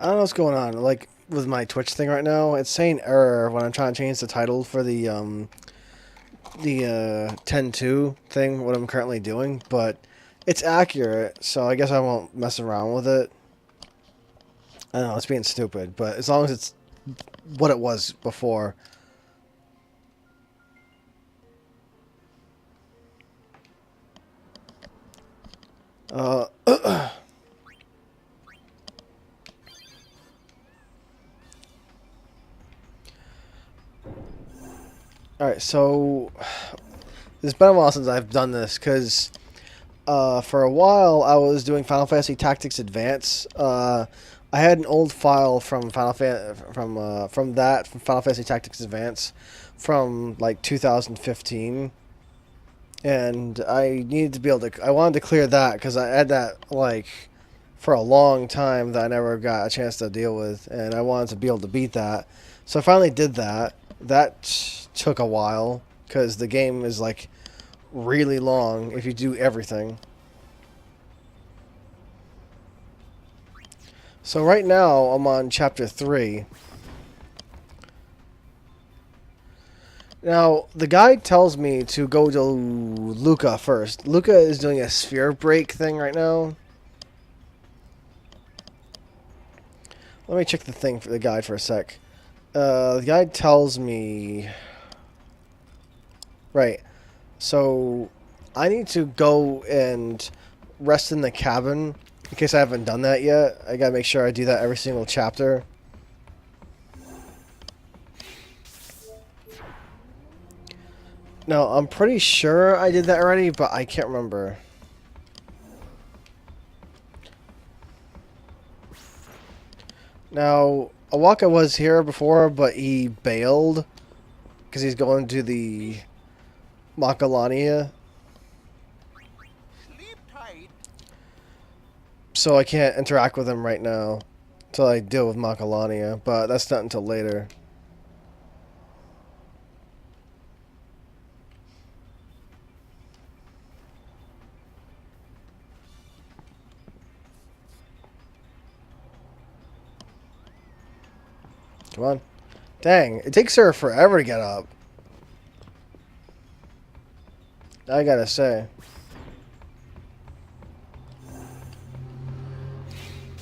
I don't know what's going on. Like with my Twitch thing right now, it's saying error when I'm trying to change the title for the 10.2 thing. What I'm currently doing, but it's accurate, so I guess I won't mess around with it. I don't know it's being stupid, but as long as it's what it was before. Alright, so it's been a while since I've done this, because for a while I was doing Final Fantasy Tactics Advance. I had an old file from Final Fantasy Tactics Advance from like 2015, and I needed to be able to. I wanted to clear that because I had that like for a long time that I never got a chance to deal with, and I wanted to be able to beat that. So I finally did that. That took a while because the game is like really long if you do everything. So right now I'm on chapter 3. Now the guide tells me to go to Luca first. Luca is doing a sphere break thing right now. Let me check the thing for the guide for a sec. The guide tells me... Right. So, I need to go and rest in the cabin, in case I haven't done that yet. I gotta make sure I do that every single chapter. No, I'm pretty sure I did that already, but I can't remember. Now, Awaka was here before, but he bailed because he's going to the Makalania. So I can't interact with him right now until I deal with Makalania, but that's not until later. Come on. Dang, it takes her forever to get up. I gotta say.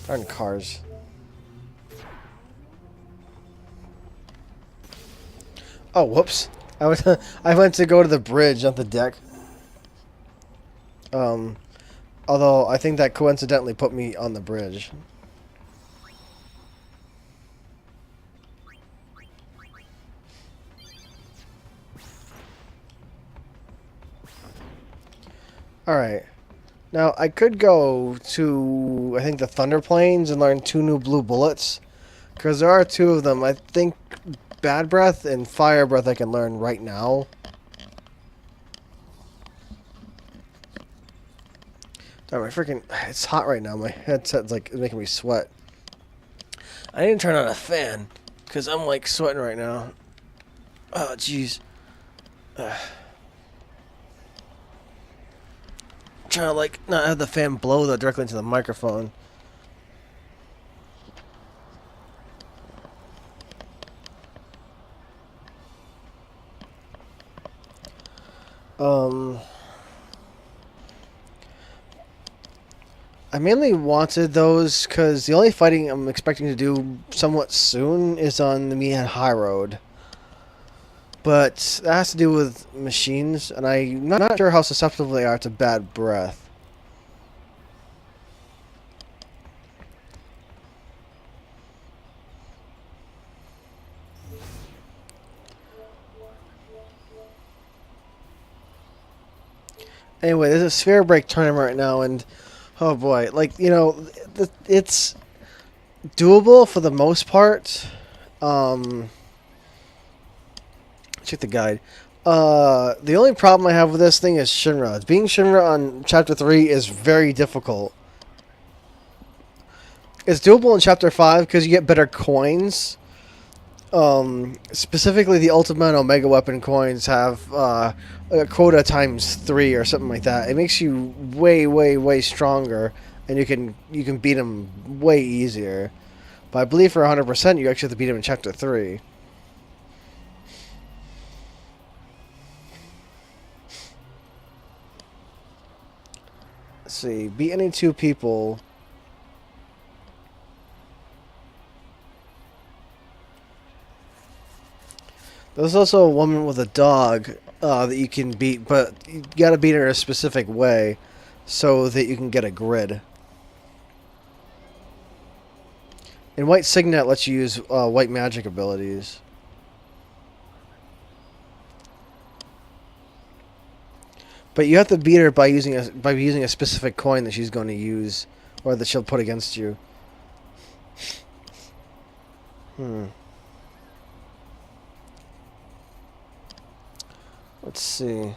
Darn cars. Oh, whoops. I went to go to the bridge, not the deck. Although I think that coincidentally put me on the bridge. Alright. Now, I could go to, I think, the Thunder Plains and learn 2 new blue bullets. Because there are 2 of them. I think Bad Breath and Fire Breath I can learn right now. Darn, my freaking... It's hot right now. My headset's, like, making me sweat. I need to turn on a fan. Because I'm, like, sweating right now. Oh, jeez. Trying to like not have the fan blow that directly into the microphone. I mainly wanted those because the only fighting I'm expecting to do somewhat soon is on the Mian High Road. But that has to do with machines, and I'm not sure how susceptible they are to bad breath. Anyway, there's a sphere break tournament right now, and oh boy, like, you know, it's doable for the most part. Check the guide. The only problem I have with this thing is Shinra. Being Shinra on Chapter 3 is very difficult. It's doable in Chapter 5 because you get better coins. Specifically, the Ultimate and Omega Weapon coins have a quota times 3 or something like that. It makes you way, way, way stronger, and you can beat them way easier. But I believe for 100%, you actually have to beat him in Chapter 3. Let's see. Beat any 2 people. There's also a woman with a dog that you can beat, but you gotta beat her a specific way so that you can get a grid. And White Signet lets you use white magic abilities. But you have to beat her by using a specific coin that she's going to use, or that she'll put against you. Let's see.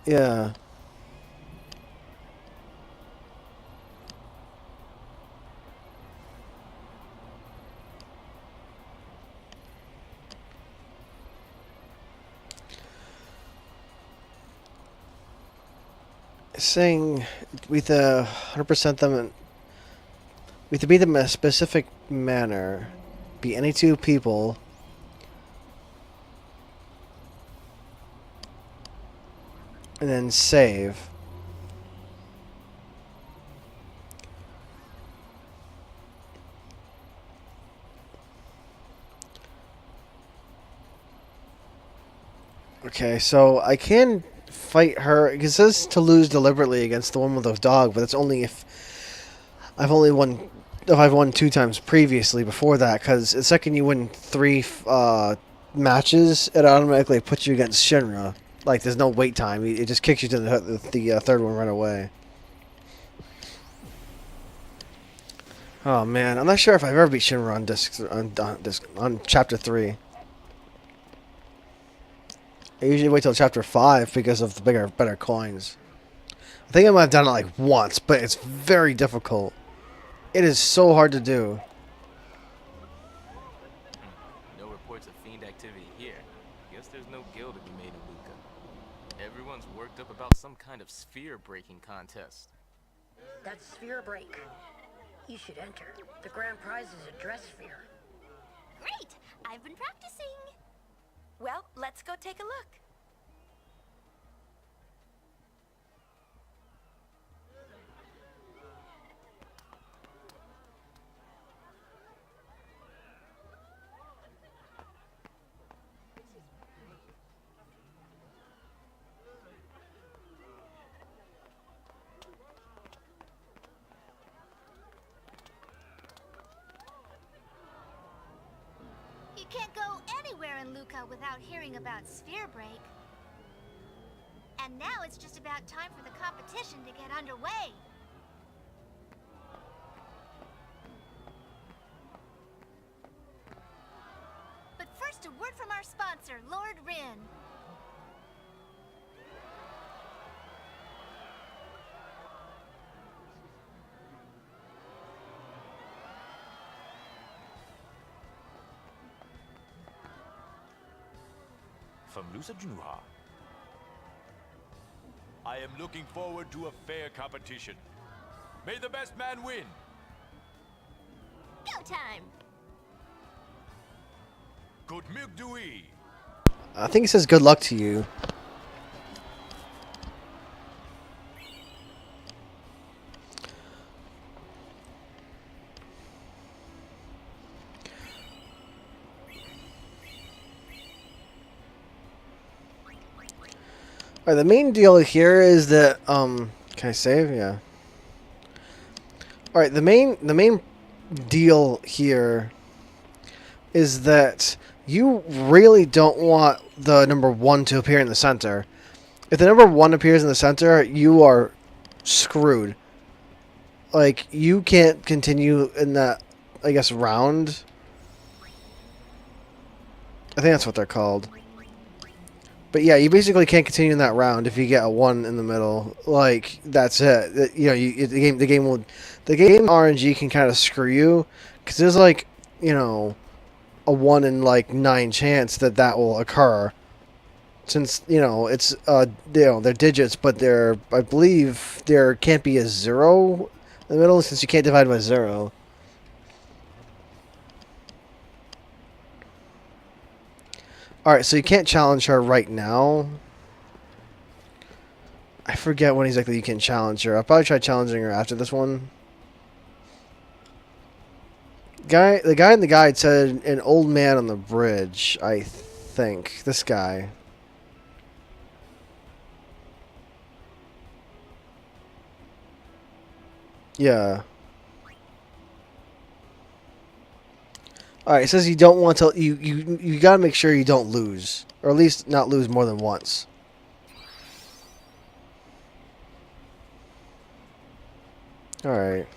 Yeah. Saying with 100% them, we have to beat them in a specific manner. Be any 2 people. And then save. Okay, so I can fight her. It says to lose deliberately against the one with the dog, but that's only if I've only won. If I've won 2 times previously before that, because the second you win 3 matches, it automatically puts you against Shinra. Like, there's no wait time. It just kicks you to the third one right away. Oh man, I'm not sure if I've ever beat Shinra on Chapter 3. I usually wait till Chapter 5 because of the better coins. I think I might have done it like once, but it's very difficult. It is so hard to do. No reports of fiend activity here. Guess there's no guild to be made in Luca. Everyone's worked up about some kind of sphere breaking contest. That's sphere break. You should enter. The grand prize is a dress sphere. Great! I've been practicing. Well, let's go take a look. You can't go anywhere in Luca without hearing about Sphere Break. And now it's just about time for the competition to get underway. But first, a word from our sponsor, Lord Rin. From Lusa Junuha. I am looking forward to a fair competition. May the best man win. Go time! Good milk do we. I think it says good luck to you. Alright, the main deal here is that, can I save? Yeah. Alright, the main deal here is that you really don't want the number 1 to appear in the center. If the number 1 appears in the center, you are screwed. Like, you can't continue in that, I guess, round. I think that's what they're called. But yeah, you basically can't continue in that round if you get a 1 in the middle. Like, that's it. You know, the game RNG can kind of screw you, because there's like, you know, a 1 in like 9 chance that will occur. Since, you know, it's they're digits, but I believe there can't be a 0 in the middle, since you can't divide by 0. Alright, so you can't challenge her right now. I forget when exactly you can challenge her. I'll probably try challenging her after this one. The guy in the guide said an old man on the bridge, I think. This guy. Yeah. Alright, it says you don't want to... You gotta make sure you don't lose. Or at least not lose more than once. Alright.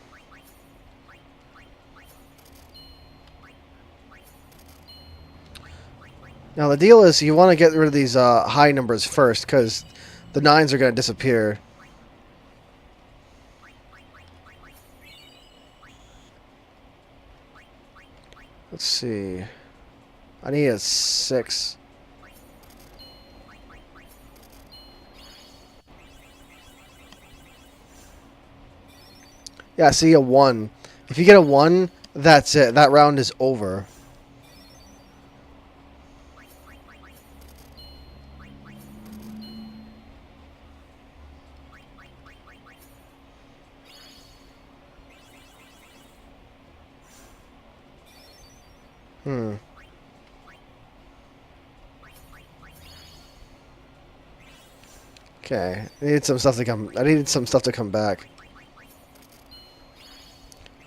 Now the deal is you want to get rid of these high numbers first, because the 9s are going to disappear. Let's see. I need a 6. Yeah, see, a 1. If you get a 1, that's it. That round is over. Okay. I needed some stuff to come back.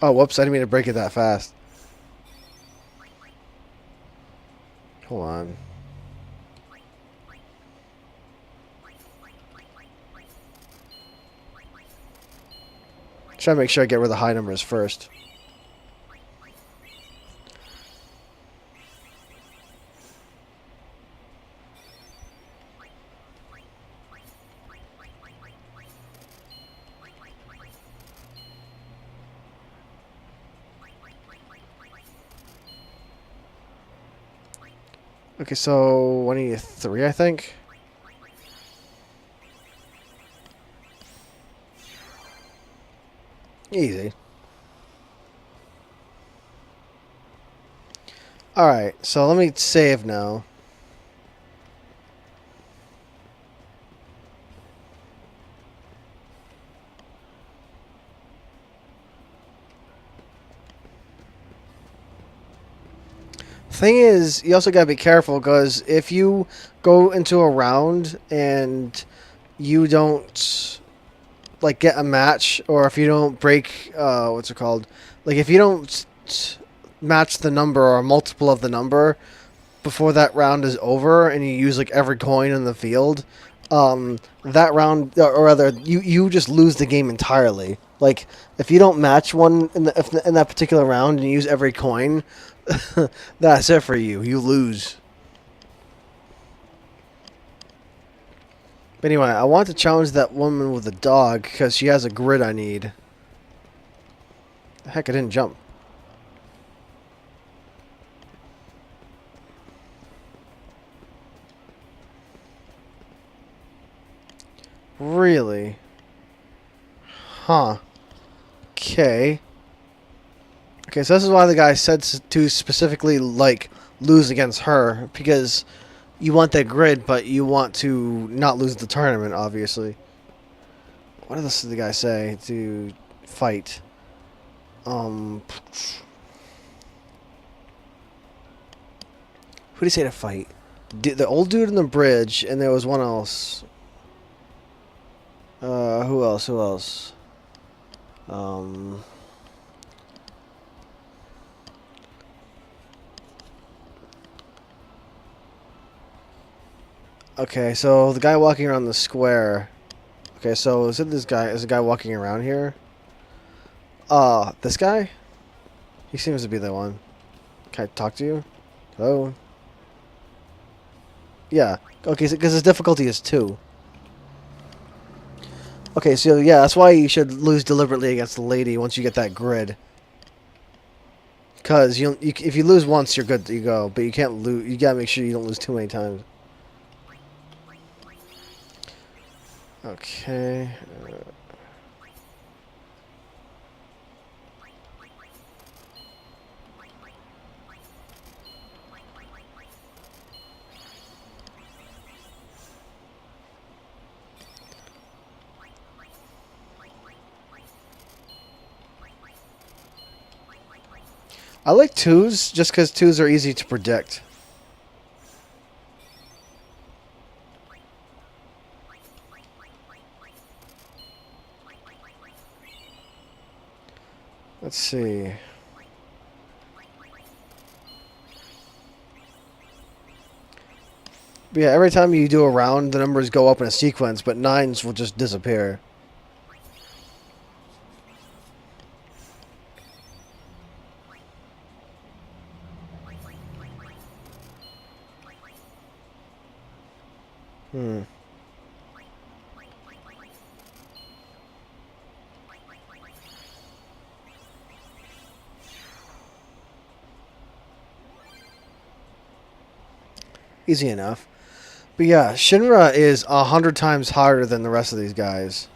Oh, whoops, I didn't mean to break it that fast. Hold on. Try to make sure I get rid of the high numbers first. Okay, so I need a 3, I think. Easy. Alright, so let me save now. Thing is, you also gotta be careful, because if you go into a round and you don't like get a match, or if you don't break what's it called, like if you don't match the number or a multiple of the number before that round is over, and you use like every coin in the field, that round, or rather you just lose the game entirely. Like if you don't match one in that particular round and you use every coin, that's it for you. You lose. But anyway, I want to challenge that woman with the dog, because she has a grid I need. Heck, I didn't jump. Really? Huh. Okay. Okay, so this is why the guy said to specifically, like, lose against her, because you want that grid, but you want to not lose the tournament, obviously. What does the guy say to fight? Who did he say to fight? The old dude on the bridge, and there was one else. Who else? Who else? Okay, so the guy walking around the square. Okay, so is it this guy? Is the guy walking around here? This guy? He seems to be the one. Can I talk to you? Hello? Yeah. Okay, because his difficulty is 2. Okay, so yeah, that's why you should lose deliberately against the lady once you get that grid. Because if you lose once, you're good to go. But you can't lose. You gotta make sure you don't lose too many times. Okay. I like 2s just because 2s are easy to predict. Let's see. But yeah, every time you do a round, the numbers go up in a sequence, but 9s will just disappear. Hmm. Easy enough. But yeah, Shinra is 100 times harder than the rest of these guys.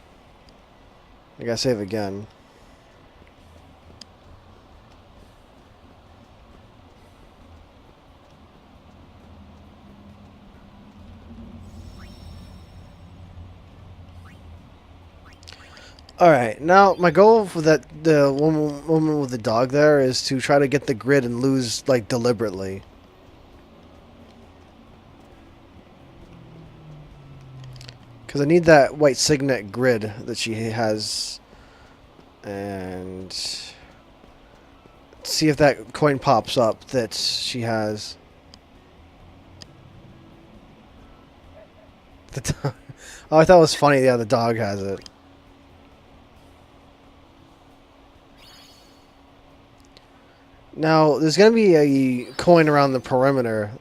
I gotta save again. Alright, now my goal for the woman with the dog there is to try to get the grid and lose, like, deliberately. Because I need that white signet grid that she has. And see if that coin pops up that she has. Oh, I thought it was funny. Yeah, the dog has it. Now, there's going to be a coin around the perimeter.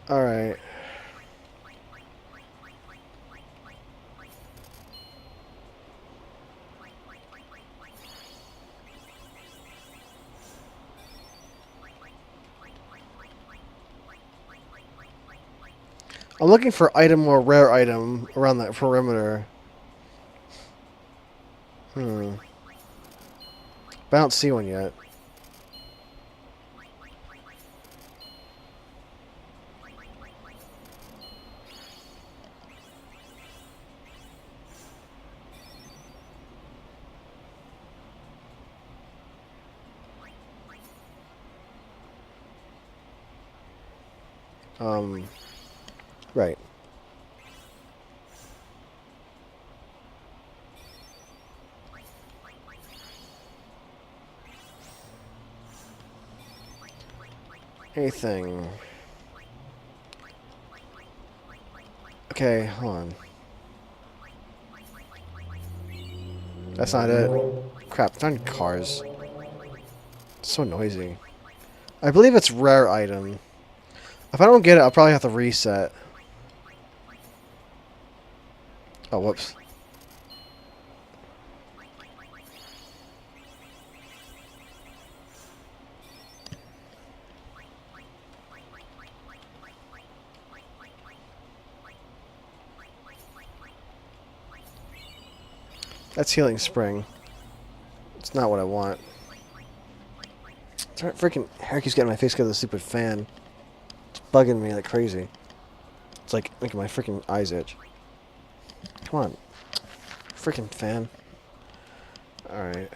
Alright. I'm looking for item or rare item around that perimeter. But I don't see one yet. Right. Anything. Okay, hold on. That's not it. Crap, find cars. It's so noisy. I believe it's rare item. If I don't get it, I'll probably have to reset. Oh, whoops. That's Healing Spring. It's not what I want. It's freaking hair keeps getting in my face because of the stupid fan. It's bugging me like crazy. It's like making my freaking eyes itch. Come on. Freaking fan. Alright.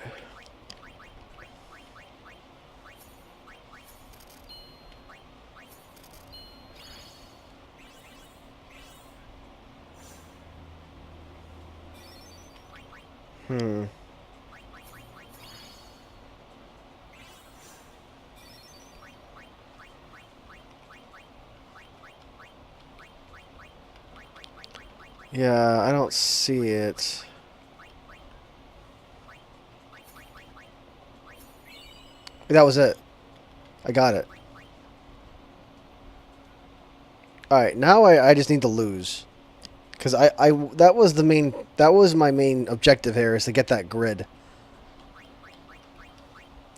Yeah, I don't see it. That was it. I got it. Alright, now I just need to lose. Because that was the main, that was my main objective here, is to get that grid.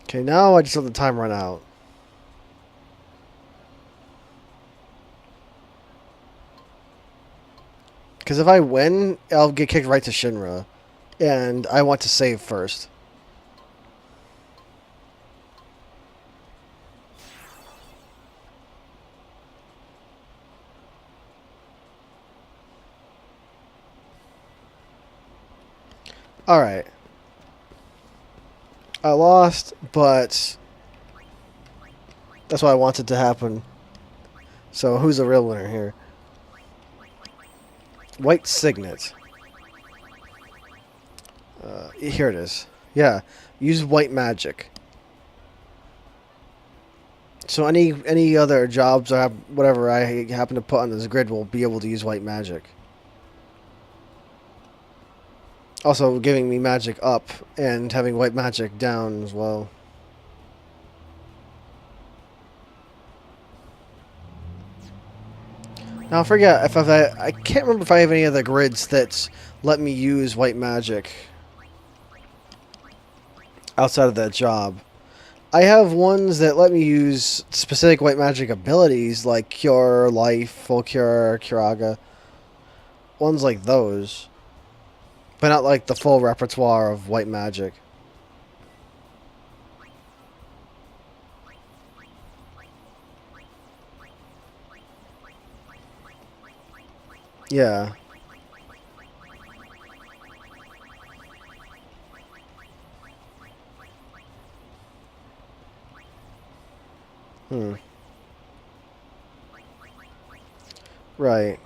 Okay, now I just let the time run out. Because if I win, I'll get kicked right to Shinra. And I want to save first. Alright. I lost, but that's what I wanted to happen. So who's the real winner here? White Signet. Here it is. Yeah. Use white magic. So any other jobs or whatever I happen to put on this grid will be able to use white magic. Also giving me magic up and having white magic down as well. Now I forget if I can't remember if I have any other grids that let me use white magic outside of that job. I have ones that let me use specific white magic abilities like Cure, Life, Full Cure, Curaga. Ones like those. But not like the full repertoire of white magic. Yeah. Right.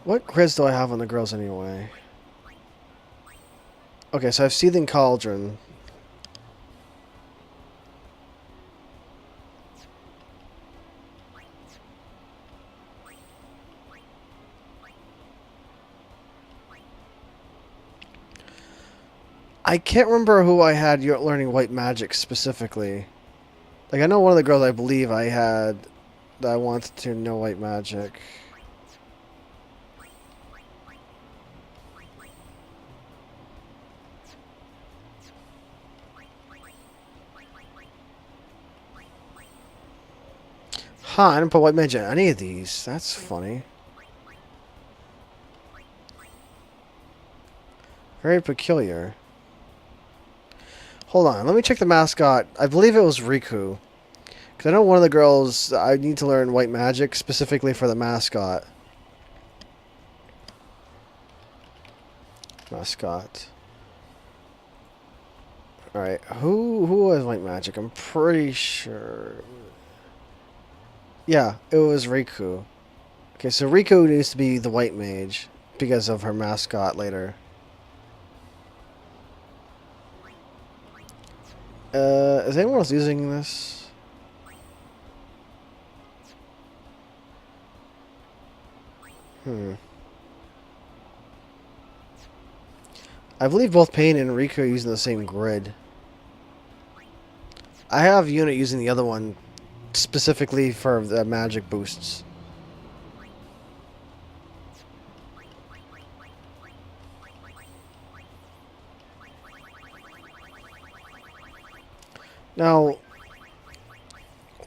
What grids do I have on the girls anyway? Okay, so I have Seething Cauldron. I can't remember who I had learning white magic specifically. Like, I know one of the girls I believe I had that I wanted to know white magic. Huh, I didn't put white magic on any of these. That's funny. Very peculiar. Hold on, let me check the mascot. I believe it was Riku. Because I know one of the girls, I need to learn white magic specifically for the mascot. Mascot. Alright, who has white magic? I'm pretty sure. Yeah, it was Riku. Okay, so Riku needs to be the white mage because of her mascot later. Is anyone else using this? I believe both Pain and Riku are using the same grid. I have Unit using the other one specifically for the magic boosts. Now,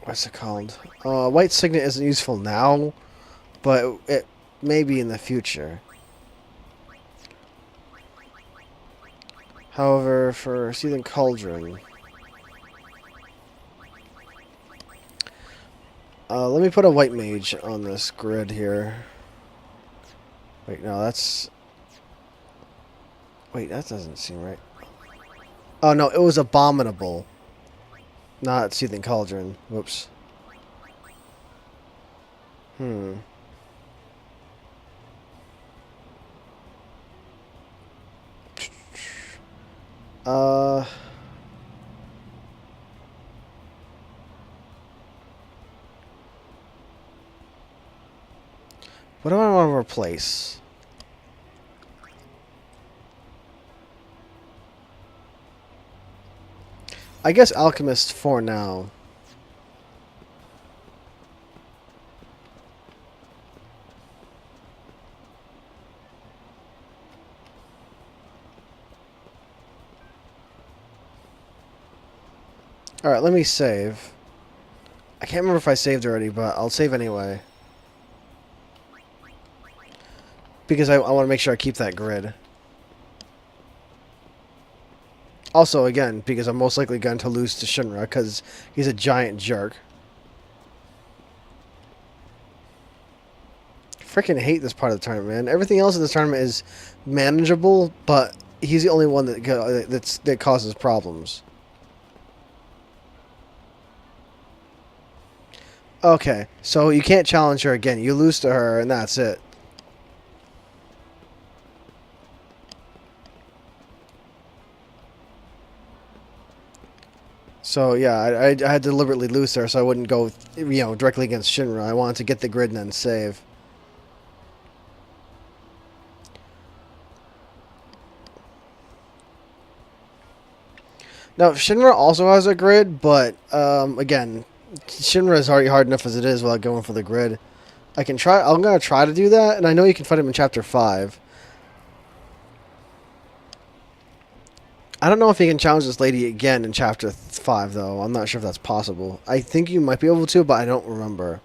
what's it called? White Signet isn't useful now, but it may be in the future. However, for Seething Cauldron, let me put a white mage on this grid here. Wait, no, that's... Wait, that doesn't seem right. Oh, no, it was Abominable. Not Seething Cauldron. Whoops. What do I want to replace? I guess Alchemist for now. Alright, let me save. I can't remember if I saved already, but I'll save anyway. Because I want to make sure I keep that grid. Also, again, because I'm most likely going to lose to Shinra, because he's a giant jerk. Freaking hate this part of the tournament, man. Everything else in this tournament is manageable, but he's the only one that causes problems. Okay, so you can't challenge her again. You lose to her, and that's it. So yeah, I had to deliberately lose her so I wouldn't go, directly against Shinra. I wanted to get the grid and then save. Now Shinra also has a grid, but again, Shinra is already hard enough as it is without going for the grid. I'm gonna try to do that, and I know you can fight him in Chapter 5. I don't know if you can challenge this lady again in Chapter 5, though. I'm not sure if that's possible. I think you might be able to, but I don't remember.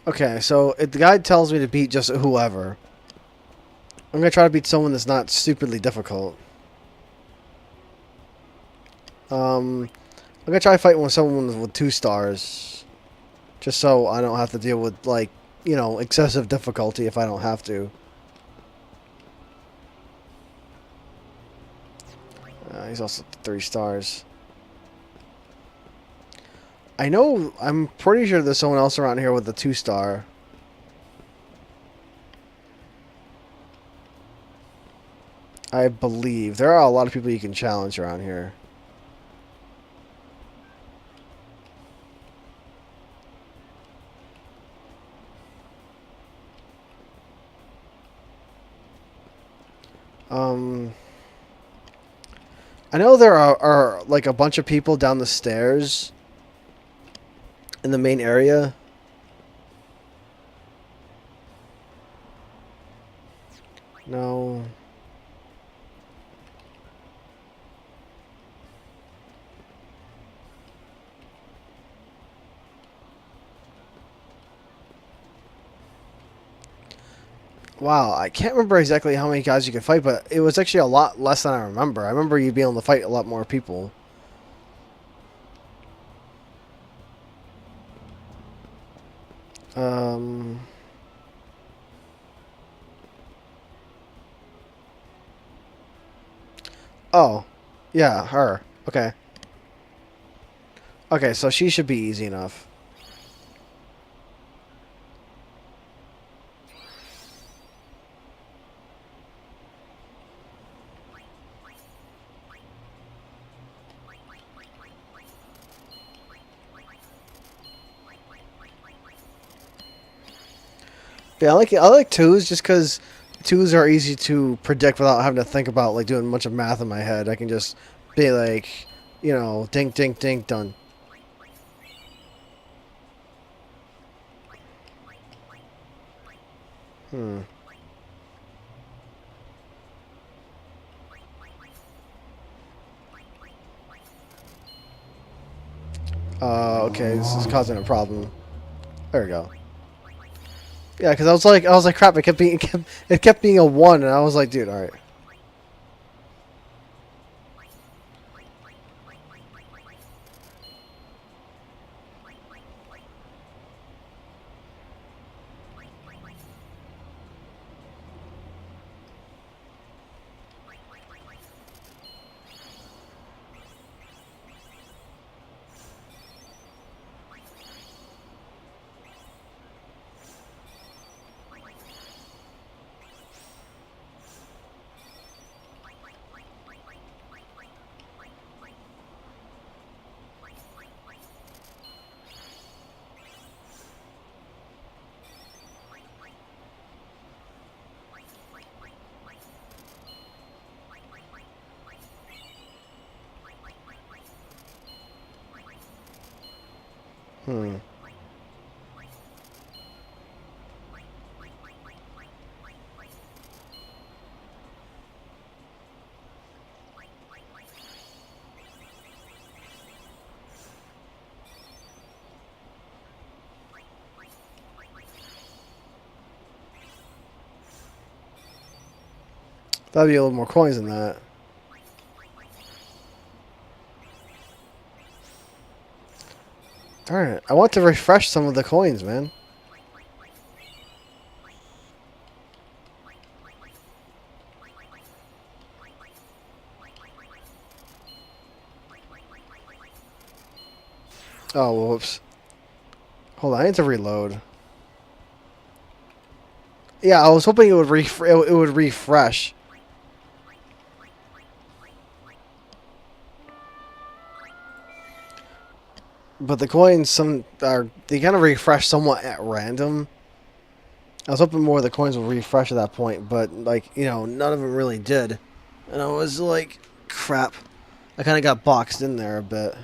Okay, so if the guide tells me to beat just whoever, I'm going to try to beat someone that's not stupidly difficult. I'm going to try fighting with someone with 2 stars. Just so I don't have to deal with, excessive difficulty if I don't have to. He's also 3 stars. I'm pretty sure there's someone else around here with a 2-star. I believe. There are a lot of people you can challenge around here. I know there are like a bunch of people down the stairs in the main area. No. Wow, I can't remember exactly how many guys you could fight, but it was actually a lot less than I remember. I remember you being able to fight a lot more people. Oh. Yeah, her. Okay. Okay, so she should be easy enough. Yeah, I like twos just because twos are easy to predict without having to think about like doing a bunch of math in my head. I can just be like, dink, dink, dink, done. Okay, this is causing a problem. There we go. Yeah, because I was like, crap! It kept being a 1, and I was like, dude, all right. Hmm. That'd be a little more coins than that. Darn it. I want to refresh some of the coins, man. Oh, whoops. Hold on, I need to reload. Yeah, I was hoping it would it would refresh. But the coins they kind of refresh somewhat at random. I was hoping more of the coins would refresh at that point, but like, none of them really did. And I was like, crap. I kind of got boxed in there a bit.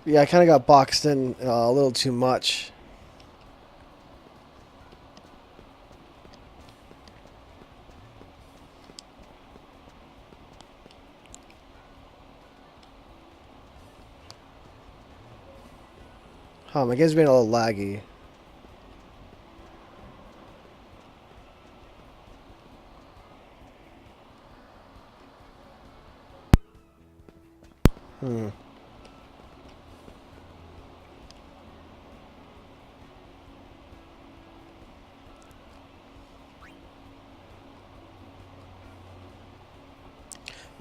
Yeah, I kind of got boxed in a little too much. My game's being a little laggy. Hmm.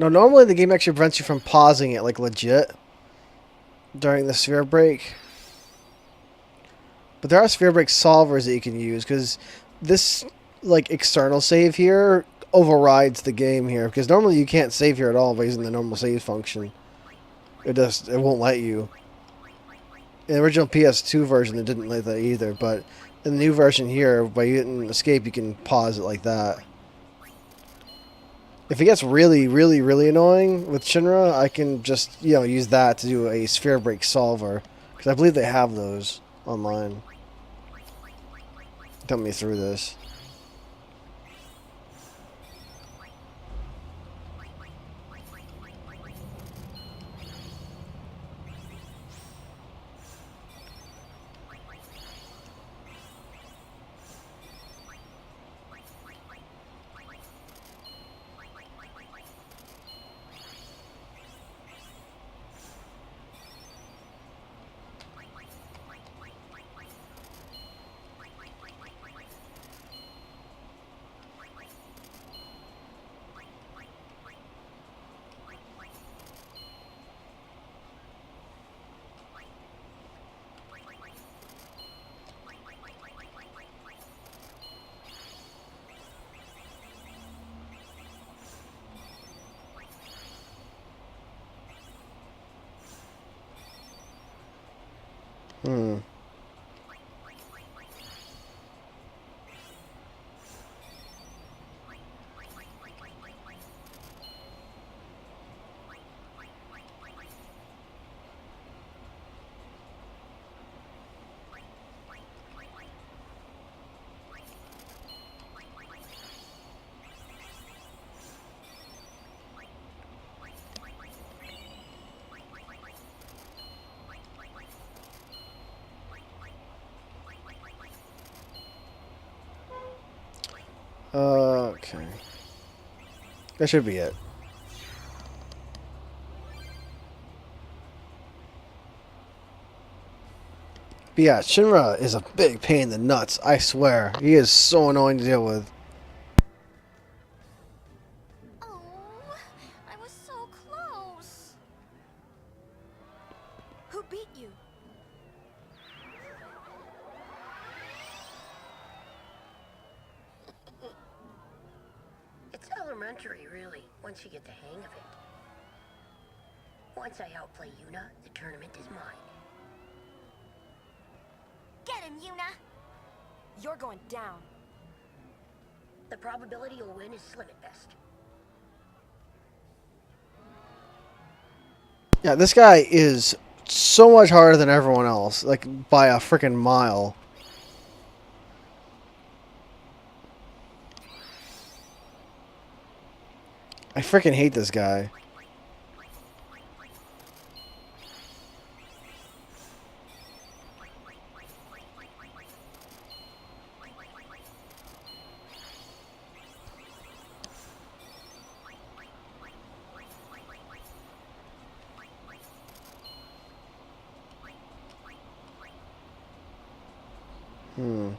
No, normally the game actually prevents you from pausing it, like, legit, during the sphere break. But there are sphere break solvers that you can use, because this, like, external save here overrides the game here, because normally you can't save here at all by using the normal save function. It won't let you. In the original PS2 version, it didn't let that either, but in the new version here, by hitting escape, you can pause it like that. If it gets really, really, really annoying with Shinra, I can just, use that to do a sphere break solver, because I believe they have those online. Dump me through this. Hmm. Okay. That should be it. But yeah, Shinra is a big pain in the nuts, I swear. He is so annoying to deal with. Oh, I was so close. Who beat you? elementary, really, once you get the hang of it. Once I outplay Yuna, the tournament is mine. Get him, Yuna! You're going down. The probability you'll win is slim at best. Yeah, this guy is so much harder than everyone else, like by a freaking mile. I freaking hate this guy. Hmm.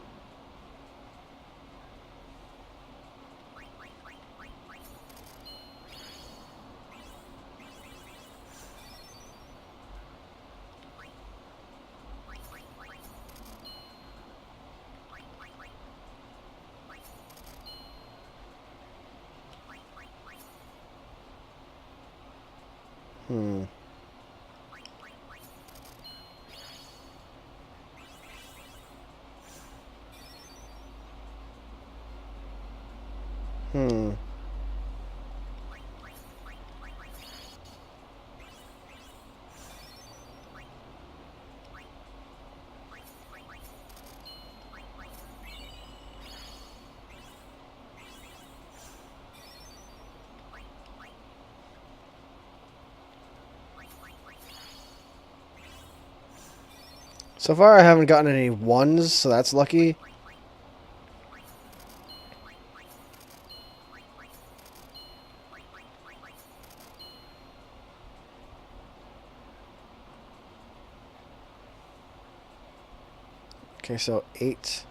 Hmm. Hmm. So far, I haven't gotten any ones, so that's lucky. Okay, so 8.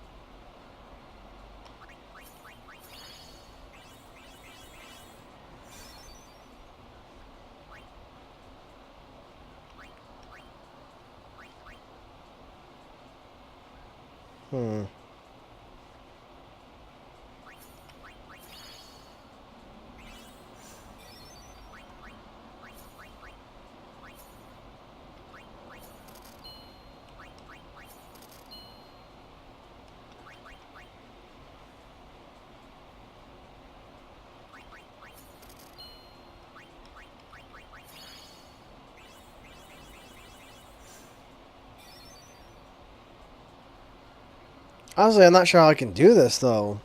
Hmm. Honestly, I'm not sure how I can do this, though.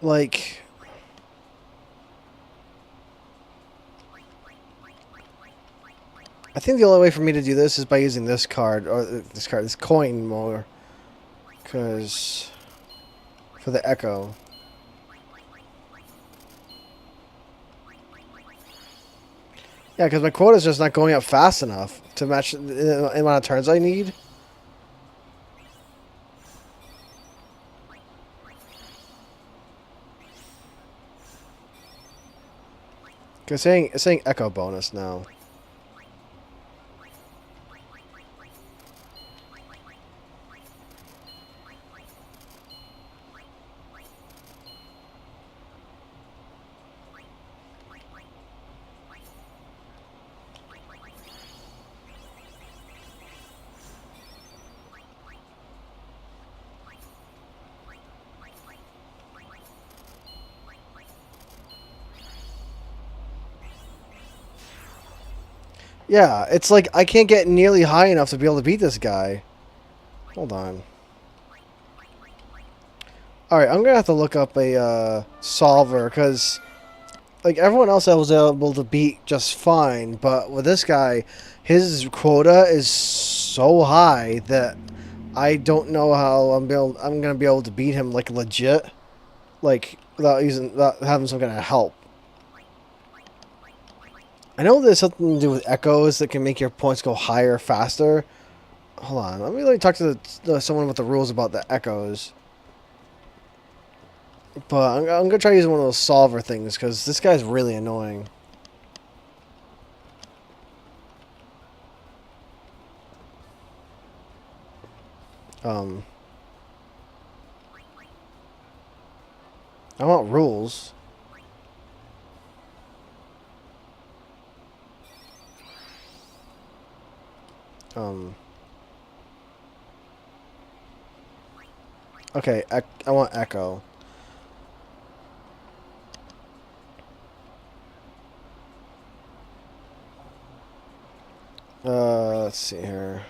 Like... I think the only way for me to do this is by using this card, or this coin more. Because... For the echo. Yeah, because my quota is just not going up fast enough to match the amount of turns I need. Because it's saying echo bonus now. Yeah, it's like I can't get nearly high enough to be able to beat this guy. Hold on. Alright, I'm gonna have to look up a solver, because like everyone else I was able to beat just fine, but with this guy, his quota is so high that I don't know how I'm gonna be able to beat him like legit, like without having some kind of help. I know there's something to do with echoes that can make your points go higher faster. Hold on, let me like talk to someone with the rules about the echoes. But I'm gonna try using one of those solver things because this guy's really annoying. I want rules. Okay, I want echo. Let's see here.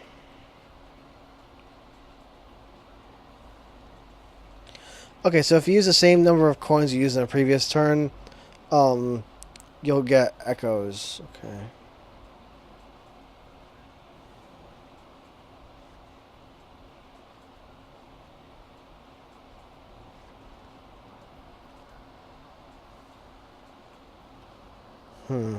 Okay, so if you use the same number of coins you used in a previous turn, you'll get echoes. Okay. Hmm.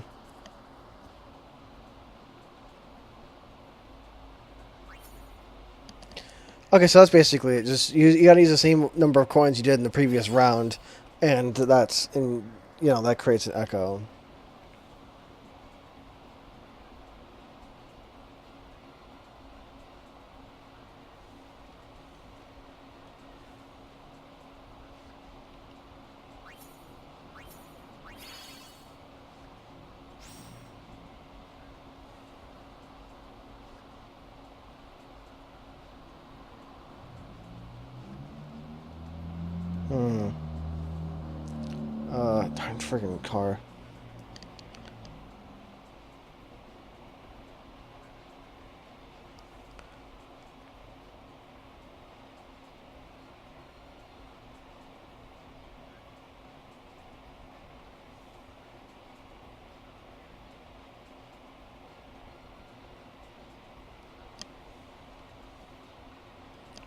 Okay, so that's basically it. Just you gotta use the same number of coins you did in the previous round, and that's that creates an echo. Hmm. Darn freaking car.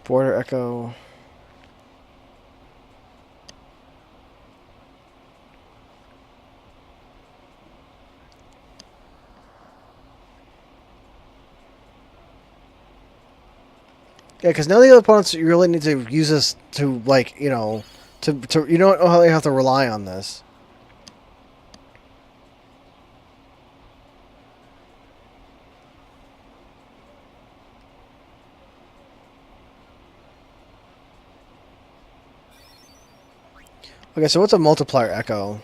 Border echo. Yeah, because none of the other opponents you really need to use this to to you don't know how you have to rely on this. Okay, so what's a multiplier echo?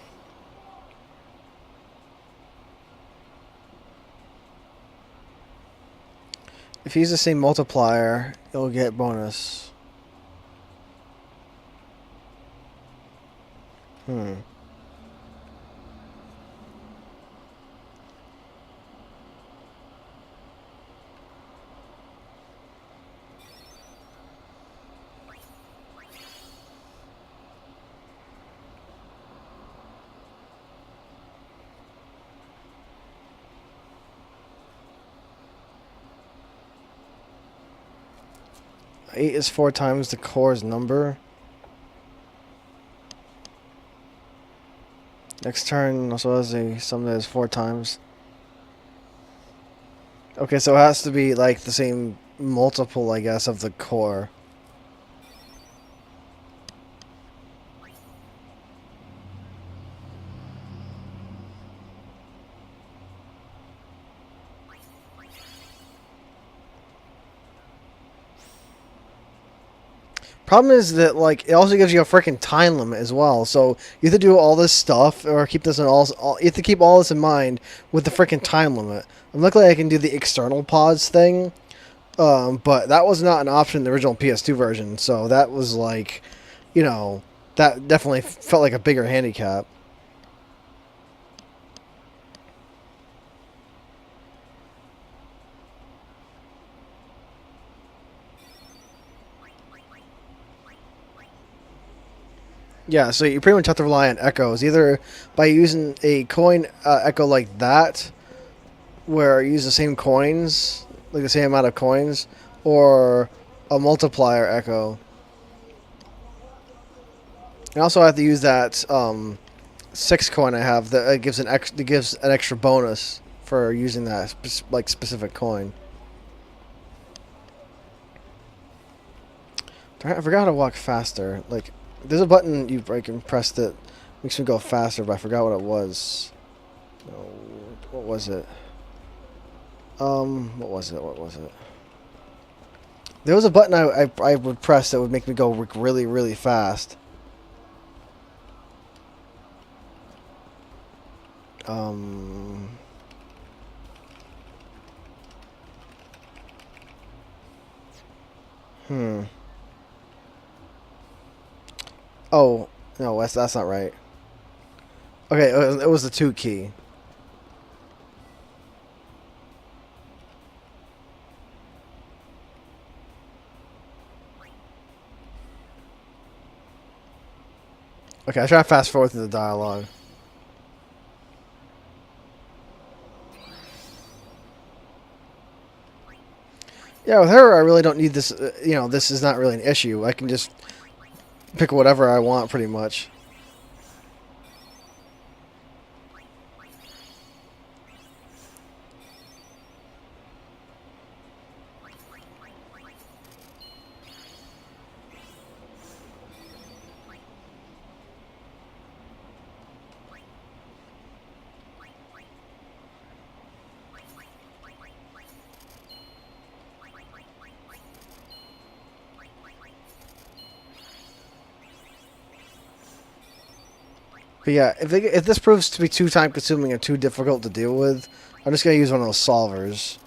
If you use the same multiplier, you'll get bonus. Hmm. Eight is 4 times the core's number. Next turn also has a sum that is 4 times. Okay, so it has to be like the same multiple, I guess, of the core. Problem is that like it also gives you a freaking time limit as well. So you have to do all this stuff or keep this in all. You have to keep all this in mind with the freaking time limit. And luckily, I can do the external pause thing, but that was not an option in the original PS2 version. So that was like, that definitely felt like a bigger handicap. Yeah, so you pretty much have to rely on echoes, either by using a coin echo like that, where you use the same coins, like the same amount of coins, or a multiplier echo. And also I have to use that 6 coin I have that gives an extra bonus for using that specific coin. Darn, I forgot how to walk faster. Like, there's a button I can press that makes me go faster, but I forgot what it was. No, what was it? What was it? What was it? There was a button I would press that would make me go really, really fast. Um. Hmm. Oh no, that's not right. Okay, it was the 2 key. Okay, I try to fast forward through the dialogue. Yeah, with her, I really don't need this. This is not really an issue. I can just pick whatever I want, pretty much. But yeah, if this proves to be too time consuming and too difficult to deal with, I'm just gonna use one of those solvers.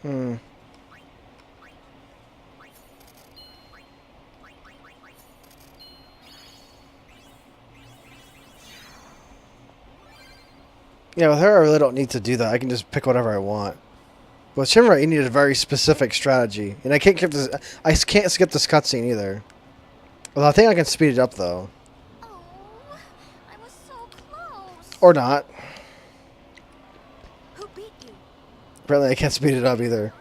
Hmm. Yeah, with her, I really don't need to do that. I can just pick whatever I want. But with Shimra, you need a very specific strategy, and I can't skip this. I can't skip this cutscene either. Well, I think I can speed it up though, Oh, I was so close. or not. Who beat you? Apparently, I can't speed it up either.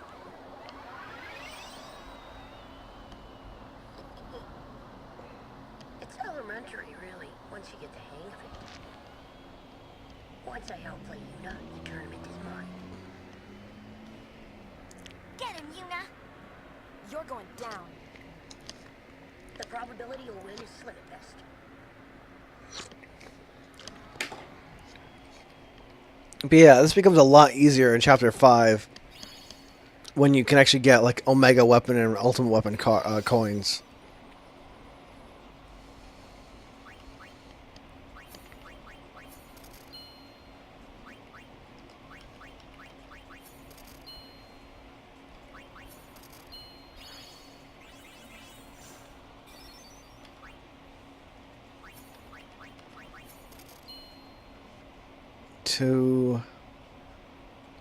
It's elementary, really, once you get the hang of it. Once I help play Yuna, the tournament is mine. Get him, Yuna. You're going down. The probability you'll win is slim at best. But yeah, this becomes a lot easier in Chapter 5 when you can actually get like Omega Weapon and Ultimate Weapon coins.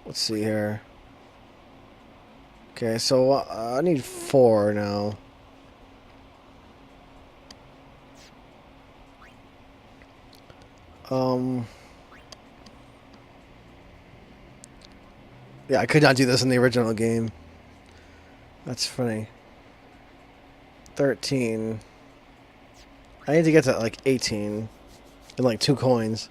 Let's see here. Okay, so I need 4 now. Yeah, I could not do this in the original game. That's funny. 13. I need to get to like 18 and like 2 coins.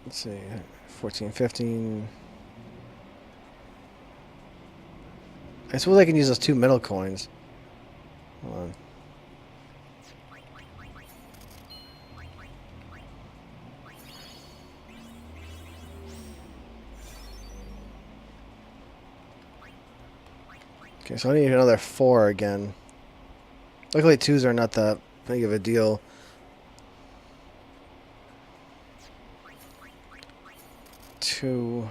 Let's see, 14, 15. I suppose I can use those 2 middle coins. Hold on. Okay, so I need another 4 again. Luckily 2s are not that big of a deal. Two.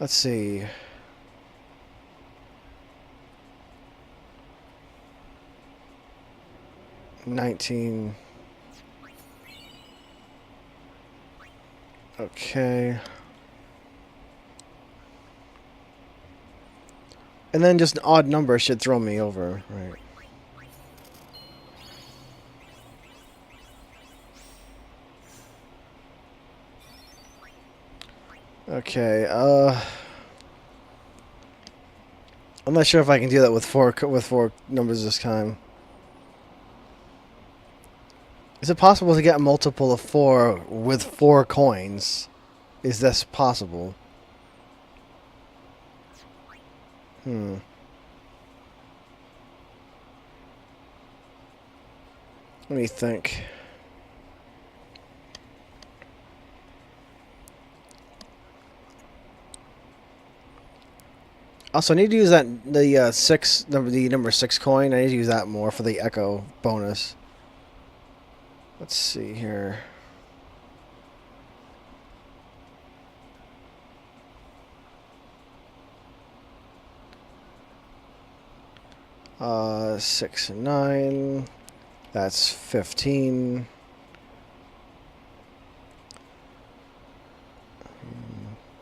Let's see. 19. Okay. And then just an odd number should throw me over, right? Okay, I'm not sure if I can do that with four numbers this time. Is it possible to get a multiple of 4 with 4 coins? Is this possible? Let me think. Also, I need to use the number 6 coin. I need to use that more for the echo bonus. Let's see here. Uh, 6 and 9. That's 15.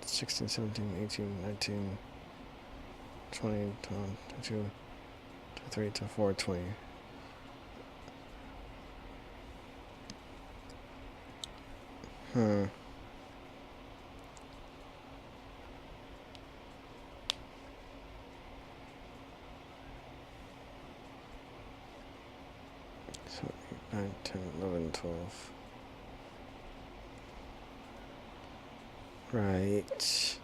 16, 17, 18, 19, 20, 22, 23, 24, 20. Hmm. So 8, 9, 10, 11, 12. Right.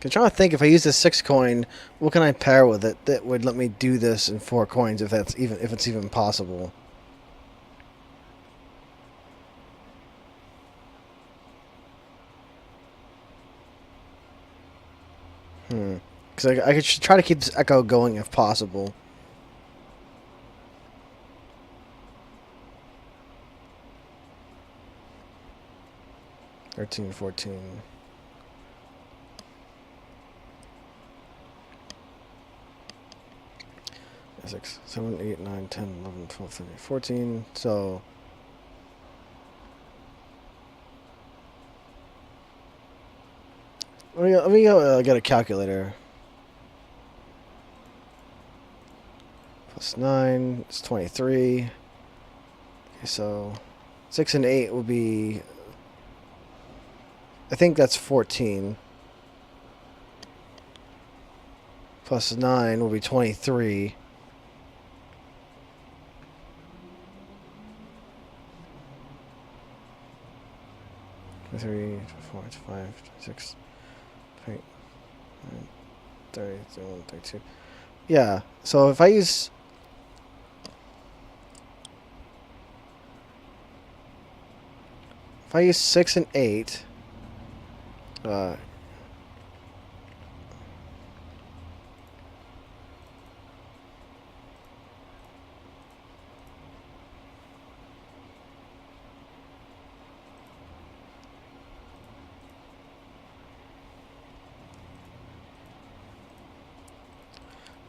I'm trying to think, if I use this 6 coin, what can I pair with it that would let me do this in 4 coins, if it's even possible. Because I could try to keep this echo going if possible. 13, 14. 6, 7, 8, 9, 10, 11, 12, 13, 14. So let me go get a calculator. Plus 9 is 23. Okay, so 6 and 8 will be, I think that's 14. Plus 9 will be 23. Three, 4, 5, 6, 8, 9, 30, 31, 32. Yeah, so if I use... If I use 6 and 8...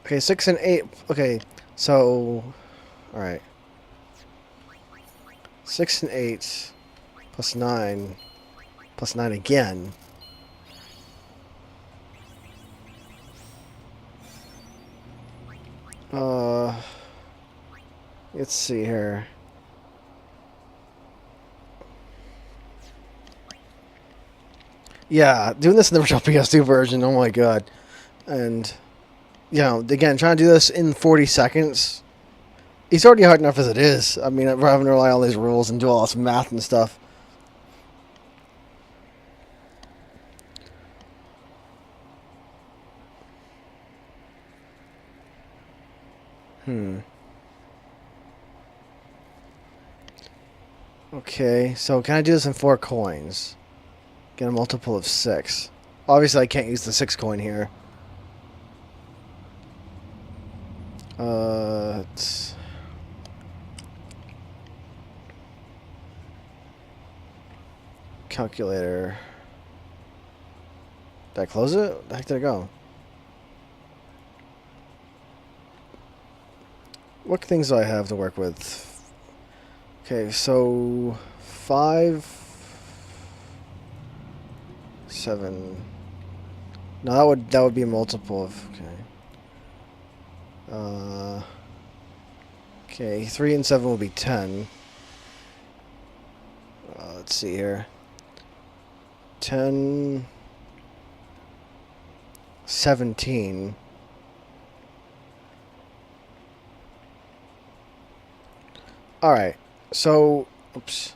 Okay, 6 and 8. Okay, so... Alright. 6 and 8 plus 9 plus 9 again. Let's see here. Yeah, doing this in the original PS2 version, oh my god. And... You know, again, trying to do this in 40 seconds, it's already hard enough as it is. I mean, we're having to rely on all these rules and do all this math and stuff. Okay, so can I do this in 4 coins? Get a multiple of 6. Obviously, I can't use the 6 coin here. It's... Calculator. Did I close it? Where the heck did it go? what things do I have to work with? Okay, so 5, 7. No, that would be a multiple of okay. Okay, 3 and 7 will be 10. Let's see here. 10, 17. Alright, so, oops.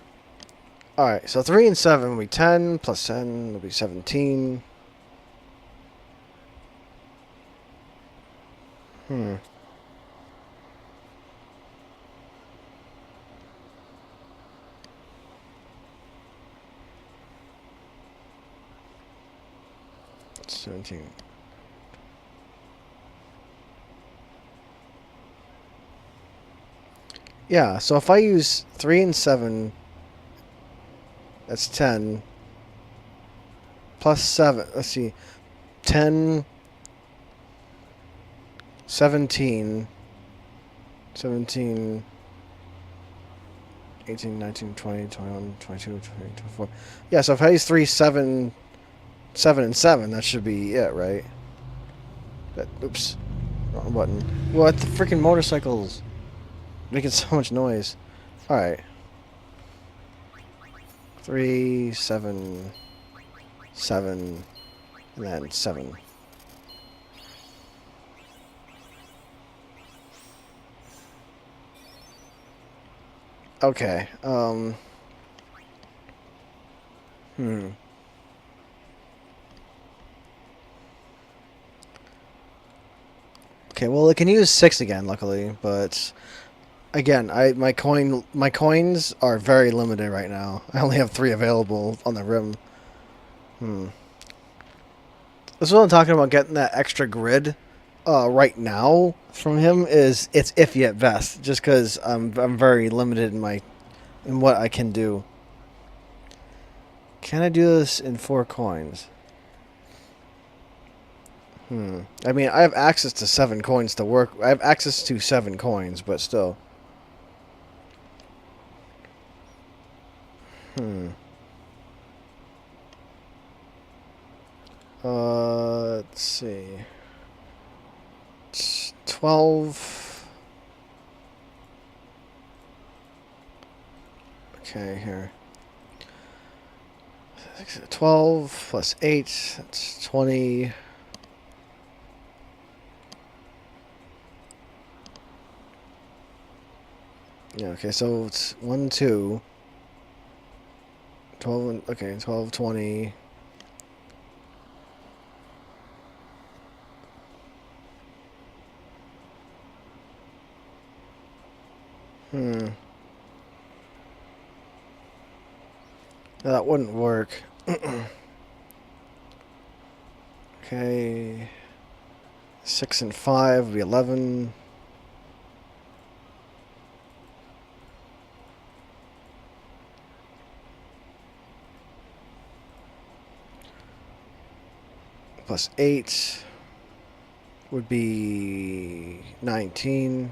Alright, so 3 and 7 will be 10, plus 10 will be 17. Hmm. That's 17. Yeah, so if I use 3 and 7, that's 10. Plus 7, let's see. 10, 17, 17, 18, 19, 20, 21, 22, 23, 24. Yeah, so if I use 3, 7, 7, and 7, that should be it, right? Oops. Wrong button. What the freaking motorcycles? Making so much noise. Alright. 3, 7, 7, and then 7. Okay, Okay, well, it can use 6 again, luckily, but again, my coins are very limited right now. I only have 3 available on the rim. This is what I'm talking about, getting that extra grid right now from him it's iffy at best, just because I'm very limited in what I can do. Can I do this in 4 coins? I mean, I have access to 7 coins to work. I have access to 7 coins, but still. Let's see. It's 12. Okay, here. 12 plus 8, that's 20. Yeah, okay, so it's 1, 2. 12, okay, 12, 20. No, that wouldn't work. Okay. 6 and 5 would be 11. Plus 8 would be 19.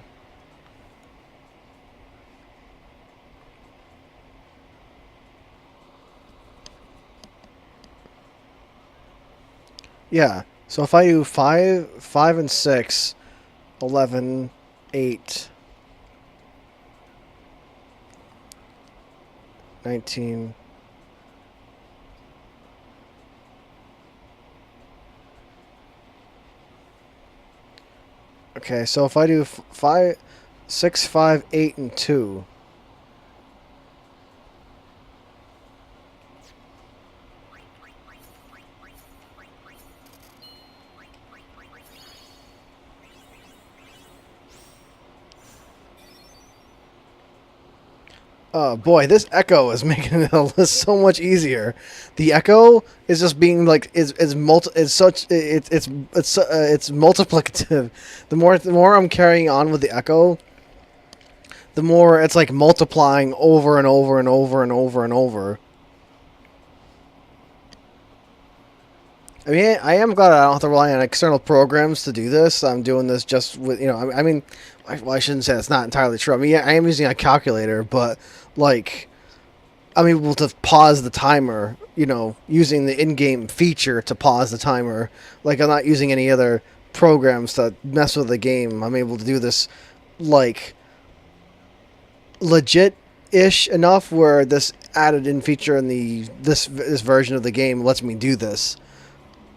Yeah, so if I do 5 and 6, 11, 8, 19. Okay, so if I do 5, 6, 5, 8, and 2. Oh boy, this echo is making it so much easier. The echo is just being like it's multiplicative. The more I'm carrying on with the echo, the more it's like multiplying over and over and over and over and over. I mean, I am glad I don't have to rely on external programs to do this. I'm doing this just with, you know, I mean, well, I shouldn't say that's not entirely true. I mean, yeah, I am using a calculator, but, like, I'm able to pause the timer, you know, using the in-game feature to pause the timer. Like, I'm not using any other programs to mess with the game. I'm able to do this, like, legit-ish enough where this added-in feature in this version of the game lets me do this.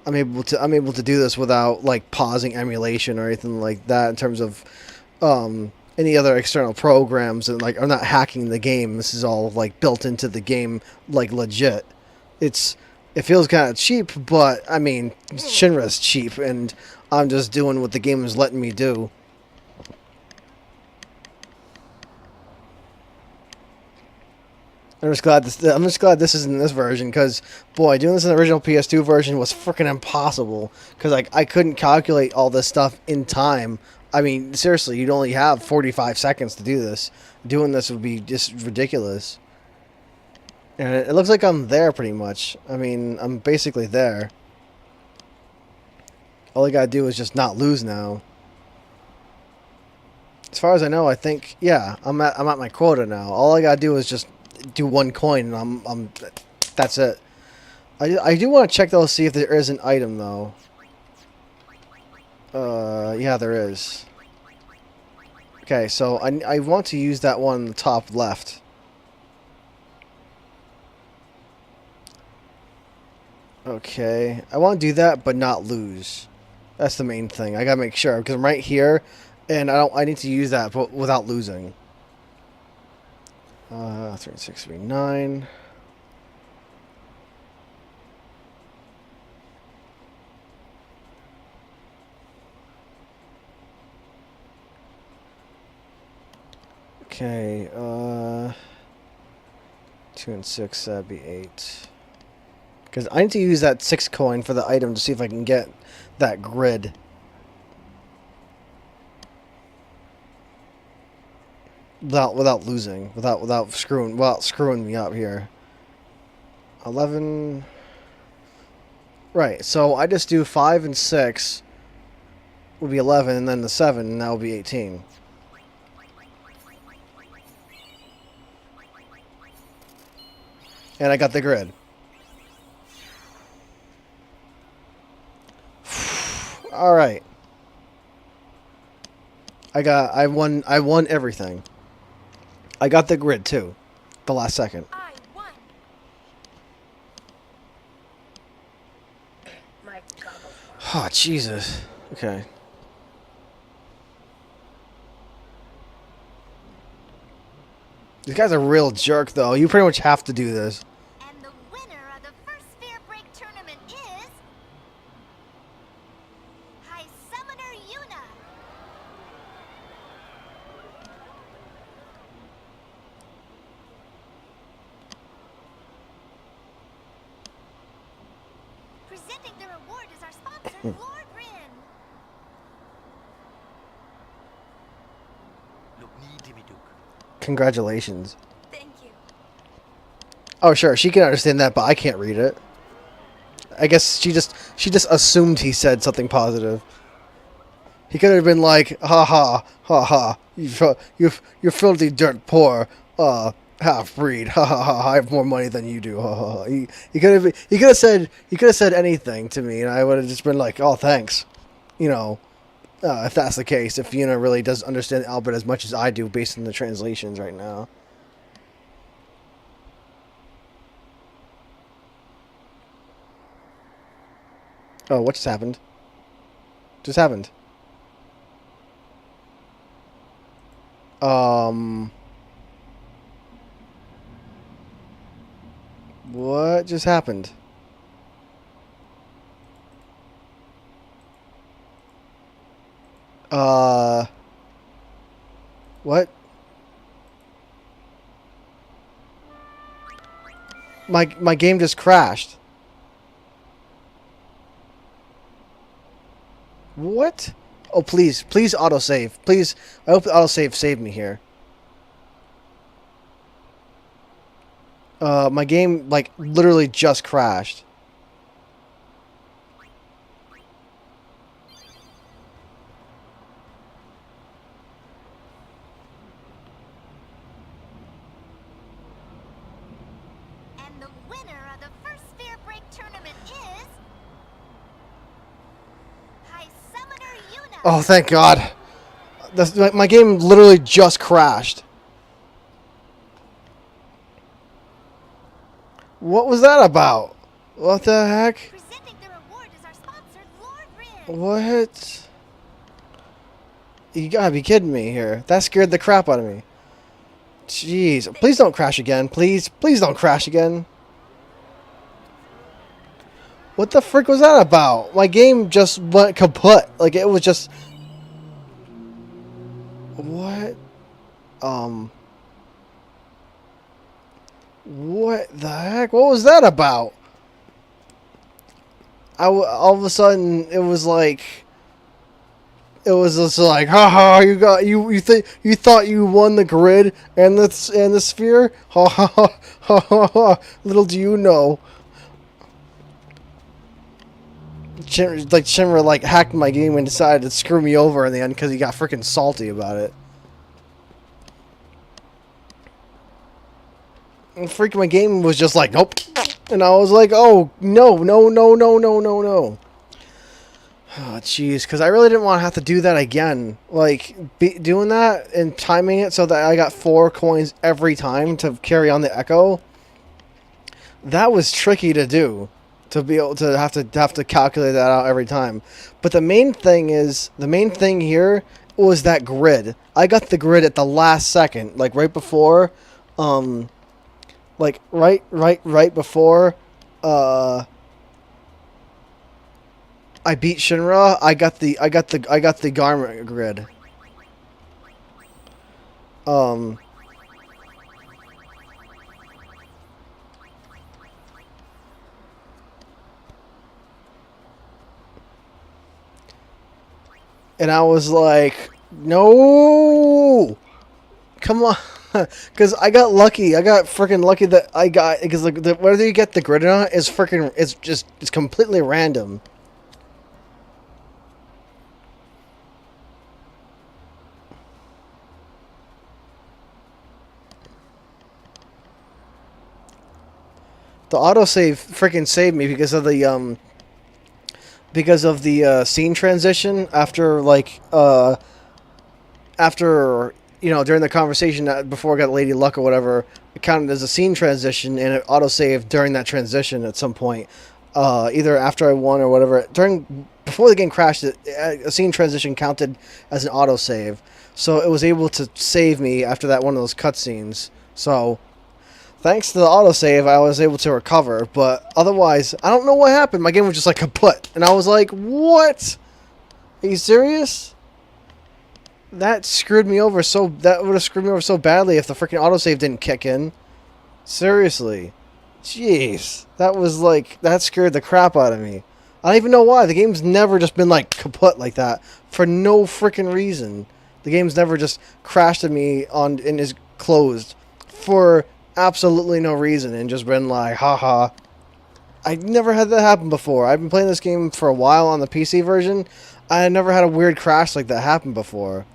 I'm able to do this without like pausing emulation or anything like that in terms of any other external programs, and like I'm not hacking the game. This is all like built into the game, like legit. It feels kind of cheap, but I mean Shinra's cheap, and I'm just doing what the game is letting me do. I'm just glad this is in this version, because boy, doing this in the original PS2 version was freaking impossible. Because like I couldn't calculate all this stuff in time. I mean, seriously, you'd only have 45 seconds to do this. Doing this would be just ridiculous. And it looks like I'm there pretty much. I mean, I'm basically there. All I gotta do is just not lose now. As far as I know, I think, yeah, I'm at my quota now. All I gotta do is just do one coin, and that's it. I do want to check though, see if there is an item though. Yeah, there is. Okay, so I want to use that one on the top left. Okay, I want to do that, but not lose. That's the main thing. I gotta make sure, because I'm right here, and I need to use that, but without losing. 3, 6, 3, 9. Okay, 2 and 6, that'd be 8. Because I need to use that 6 coin for the item to see if I can get that grid. Without losing, without screwing me up here. 11. Right, so I just do 5 and 6 would be 11, and then the 7, and that would be 18. And I got the grid. All right. I won everything. I got the grid too. The last second. I won. My gobble. Oh, Jesus. Okay. This guy's a real jerk, though. You pretty much have to do this. And the winner of the first Sphere Break tournament is High Summoner Yuna. Presenting the reward is our sponsor, Lord Rin. Congratulations. Thank you. Oh, sure. She can understand that, but I can't read it. I guess she just assumed he said something positive. He could have been like, ha ha, ha ha, you're filthy dirt poor, half breed, ha ha ha, I have more money than you do, ha ha ha. He could have said anything to me, and I would have just been like, oh, thanks. You know, if that's the case, if Yuna really does understand Albert as much as I do based on the translations right now. Oh, what just happened? Just happened. What just happened? What? My game just crashed. What? Oh, please autosave. Please, I hope the autosave saved me here. My game, like, literally just crashed. Oh, thank God. My game literally just crashed. What was that about? What the heck? Presenting the reward is our sponsor, Lord Ridge. What? You gotta be kidding me here. That scared the crap out of me. Jeez. Please don't crash again. Please don't crash again. What the frick was that about? My game just went kaput. Like, it was just... What? What the heck? What was that about? All of a sudden, it was like... It was just like, haha, you thought you won the grid and the sphere? Ha ha ha ha ha ha. Little do you know. Shinra hacked my game and decided to screw me over in the end because he got freaking salty about it. And freaking my game was just like, nope. And I was like, oh, no, no, no, no, no, no, no. Oh, jeez, because I really didn't want to have to do that again. Like, doing that and timing it so that I got 4 coins every time to carry on the Echo. That was tricky to do. To be able to have to calculate that out every time. But the main thing here was that grid. I got the grid at the last second, like right before, right before, I beat Shinra. I got the garment grid. And I was like, no, come on, because I got lucky. I got freaking lucky that I got, because like whether you get the grid or not is freaking, it's completely random. The autosave freaking saved me because of the scene transition after during the conversation before I got Lady Luck or whatever, it counted as a scene transition and it autosaved during that transition at some point, either after I won or whatever. Before the game crashed, a scene transition counted as an autosave, so it was able to save me after that one of those cutscenes. So thanks to the autosave, I was able to recover, but otherwise, I don't know what happened. My game was just like kaput, and I was like, what? Are you serious? That would have screwed me over so badly if the freaking autosave didn't kick in. Seriously. Jeez. That scared the crap out of me. I don't even know why. The game's never just been like kaput like that for no freaking reason. The game's never just crashed at me and is closed for absolutely no reason and just been like, haha. I never had that happen before. I've been playing this game for a while on the PC version. I never had a weird crash like that happen before.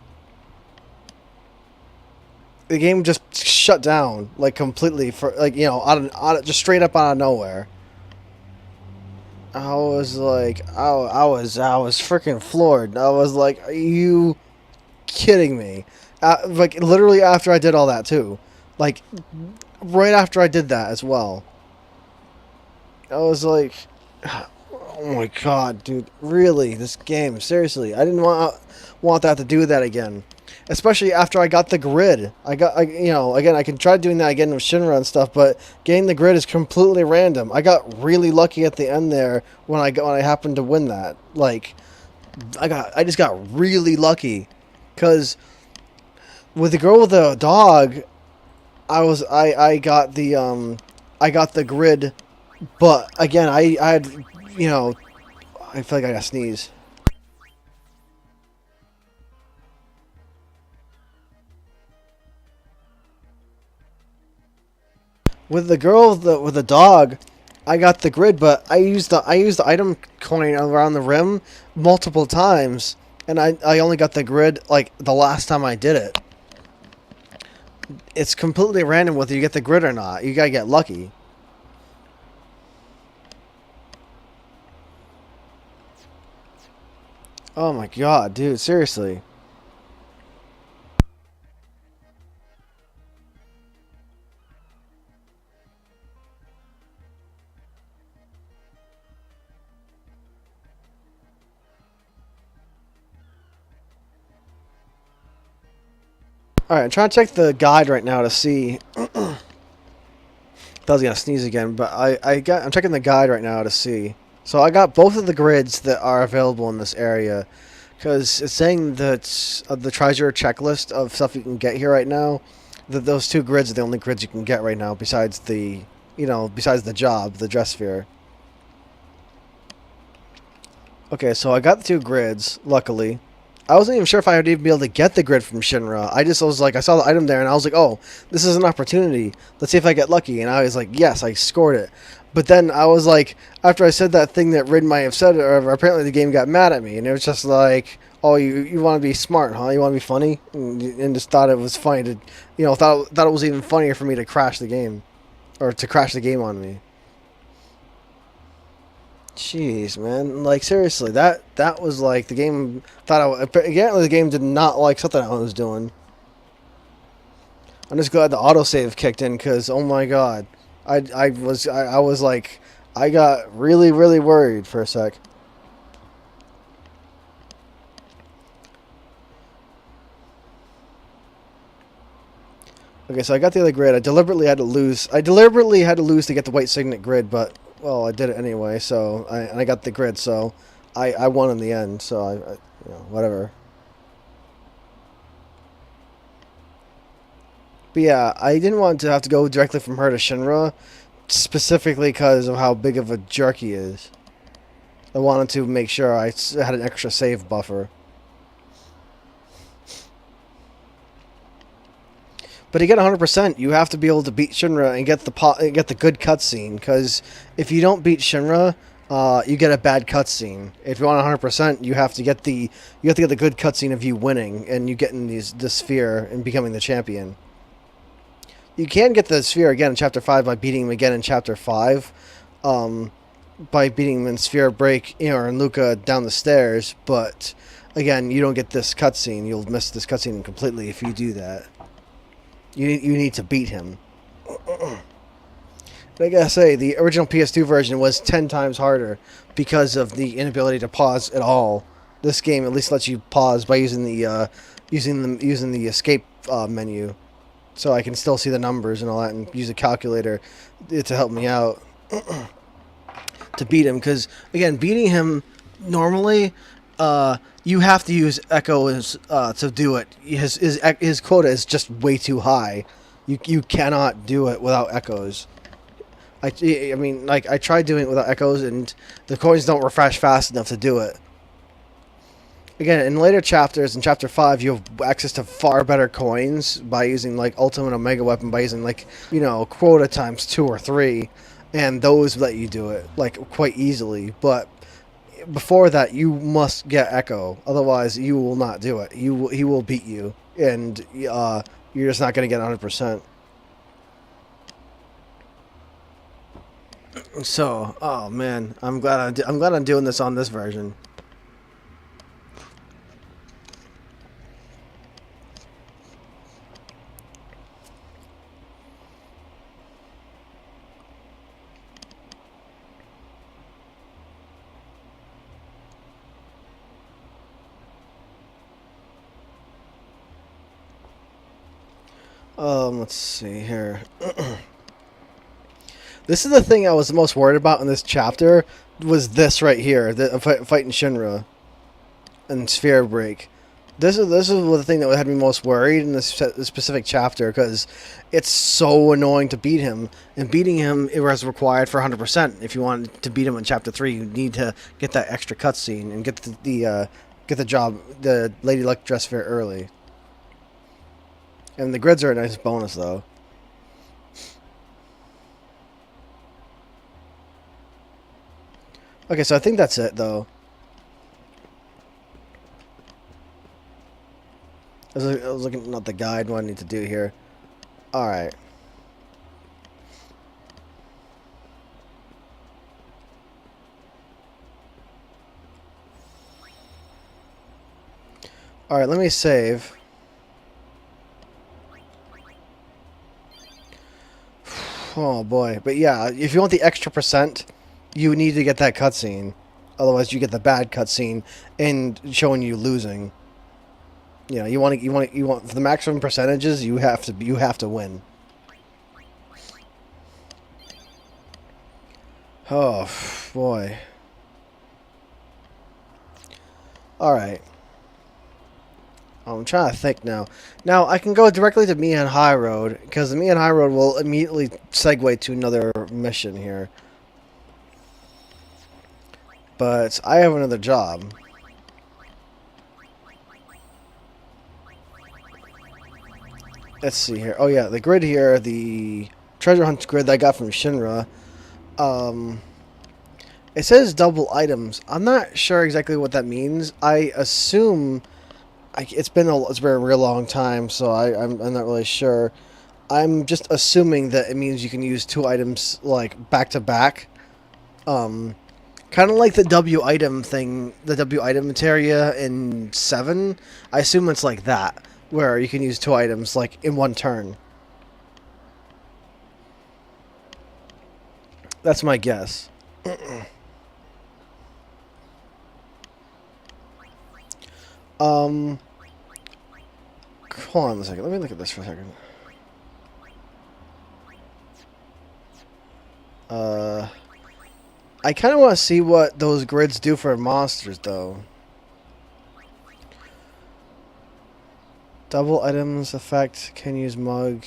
The game just shut down like completely for just straight up out of nowhere. I was like, I was freaking floored. I was like, are you kidding me? Like literally after I did all that too. Like, right after I did that as well. I was like, oh my god, dude. Really? This game? Seriously? I didn't want that to do that again. Especially after I got the grid. Again, I can try doing that again with Shinra and stuff, but getting the grid is completely random. I got really lucky at the end there when I happened to win that. Like, I just got really lucky. Because with the girl with the dog, I got the grid, but again I had, I feel like I got sneeze. With the girl with the dog, I got the grid, but I used the item coin around the rim multiple times, and I only got the grid like the last time I did it. It's completely random whether you get the grid or not. You gotta get lucky. Oh my god, dude, seriously. Alright, I'm trying to check the guide right now to see. I was gonna sneeze again, but I'm checking the guide right now to see. So I got both of the grids that are available in this area, because it's saying that the treasure checklist of stuff you can get here right now, that those two grids are the only grids you can get right now, besides the, besides the job, the dress sphere. Okay, so I got the two grids, luckily. I wasn't even sure if I would even be able to get the grid from Shinra. I was like, I saw the item there, and I was like, oh, this is an opportunity. Let's see if I get lucky. And I was like, yes, I scored it. But then I was like, after I said that thing that Rid might have said, or apparently the game got mad at me, and it was just like, oh, you want to be smart, huh? You want to be funny? And just thought it was funny to, thought it was even funnier for me to crash the game. Or to crash the game on me. Jeez, man! Like seriously, that was like the game thought apparently the game did not like something I was doing. I'm just glad the autosave kicked in because oh my god, I was like I got really worried for a sec. Okay, so I got the other grid. I deliberately had to lose. I deliberately had to lose to get the white signet grid, but well, I did it anyway. So I got the grid. So I won in the end. So whatever. But yeah, I didn't want to have to go directly from her to Shinra, specifically because of how big of a jerk he is. I wanted to make sure I had an extra save buffer. But to get 100%, you have to be able to beat Shinra and get the good cutscene. Because if you don't beat Shinra, you get a bad cutscene. If you want 100%, you have to get the good cutscene of you winning and you getting the sphere and becoming the champion. You can get the sphere again in Chapter 5 by beating him again in Chapter 5. By beating him in Sphere Break, or in Luca down the stairs. But again, you don't get this cutscene. You'll miss this cutscene completely if you do that. You need to beat him. But I gotta say, the original PS2 version was 10 times harder because of the inability to pause at all. This game at least lets you pause by using the using the escape menu, so I can still see the numbers and all that, and use a calculator to help me out to beat him. Because again, beating him normally, you have to use echoes to do it. His quota is just way too high. You cannot do it without echoes. I mean, like, I tried doing it without echoes, and the coins don't refresh fast enough to do it. Again, in later chapters, in Chapter 5, you have access to far better coins by using, like, Ultimate Omega Weapon, by using, like, quota times 2 or 3, and those let you do it, like, quite easily. But before that, you must get Echo, otherwise you will not do it. He will beat you, and you're just not going to get 100%. So, oh man, I'm glad I'm doing this on this version. Let's see here. This is the thing I was most worried about in this chapter, was this right here, the fighting Shinra and Sphere Break. This is the thing that had me most worried in this specific chapter, because it's so annoying to beat him, and beating him it was required for 100%. If you want to beat him in Chapter 3, you need to get that extra cutscene and get the Lady Luck dress fair early. And the grids are a nice bonus, though. Okay, so I think that's it, though. I was looking at the guide, what I need to do here. Alright. Alright, let me save. Oh boy. But yeah, if you want the extra percent, you need to get that cutscene. Otherwise you get the bad cutscene and showing you losing. You know, you want for the maximum percentages, you have to win. Oh boy. Alright. I'm trying to think now. Now, I can go directly to Mian High Road, because the Mian High Road will immediately segue to another mission here. But I have another job. Let's see here. Oh yeah, the grid here, the treasure hunt grid that I got from Shinra. It says double items. I'm not sure exactly what that means. I assume it's been a real long time, so I'm not really sure. I'm just assuming that it means you can use 2 items like back to back. Kind of like the W item thing, the W item materia in 7. I assume it's like that, where you can use 2 items like in one turn. That's my guess. Hold on a second. Let me look at this for a second. I kind of want to see what those grids do for monsters, though. Double items effect, can use mug.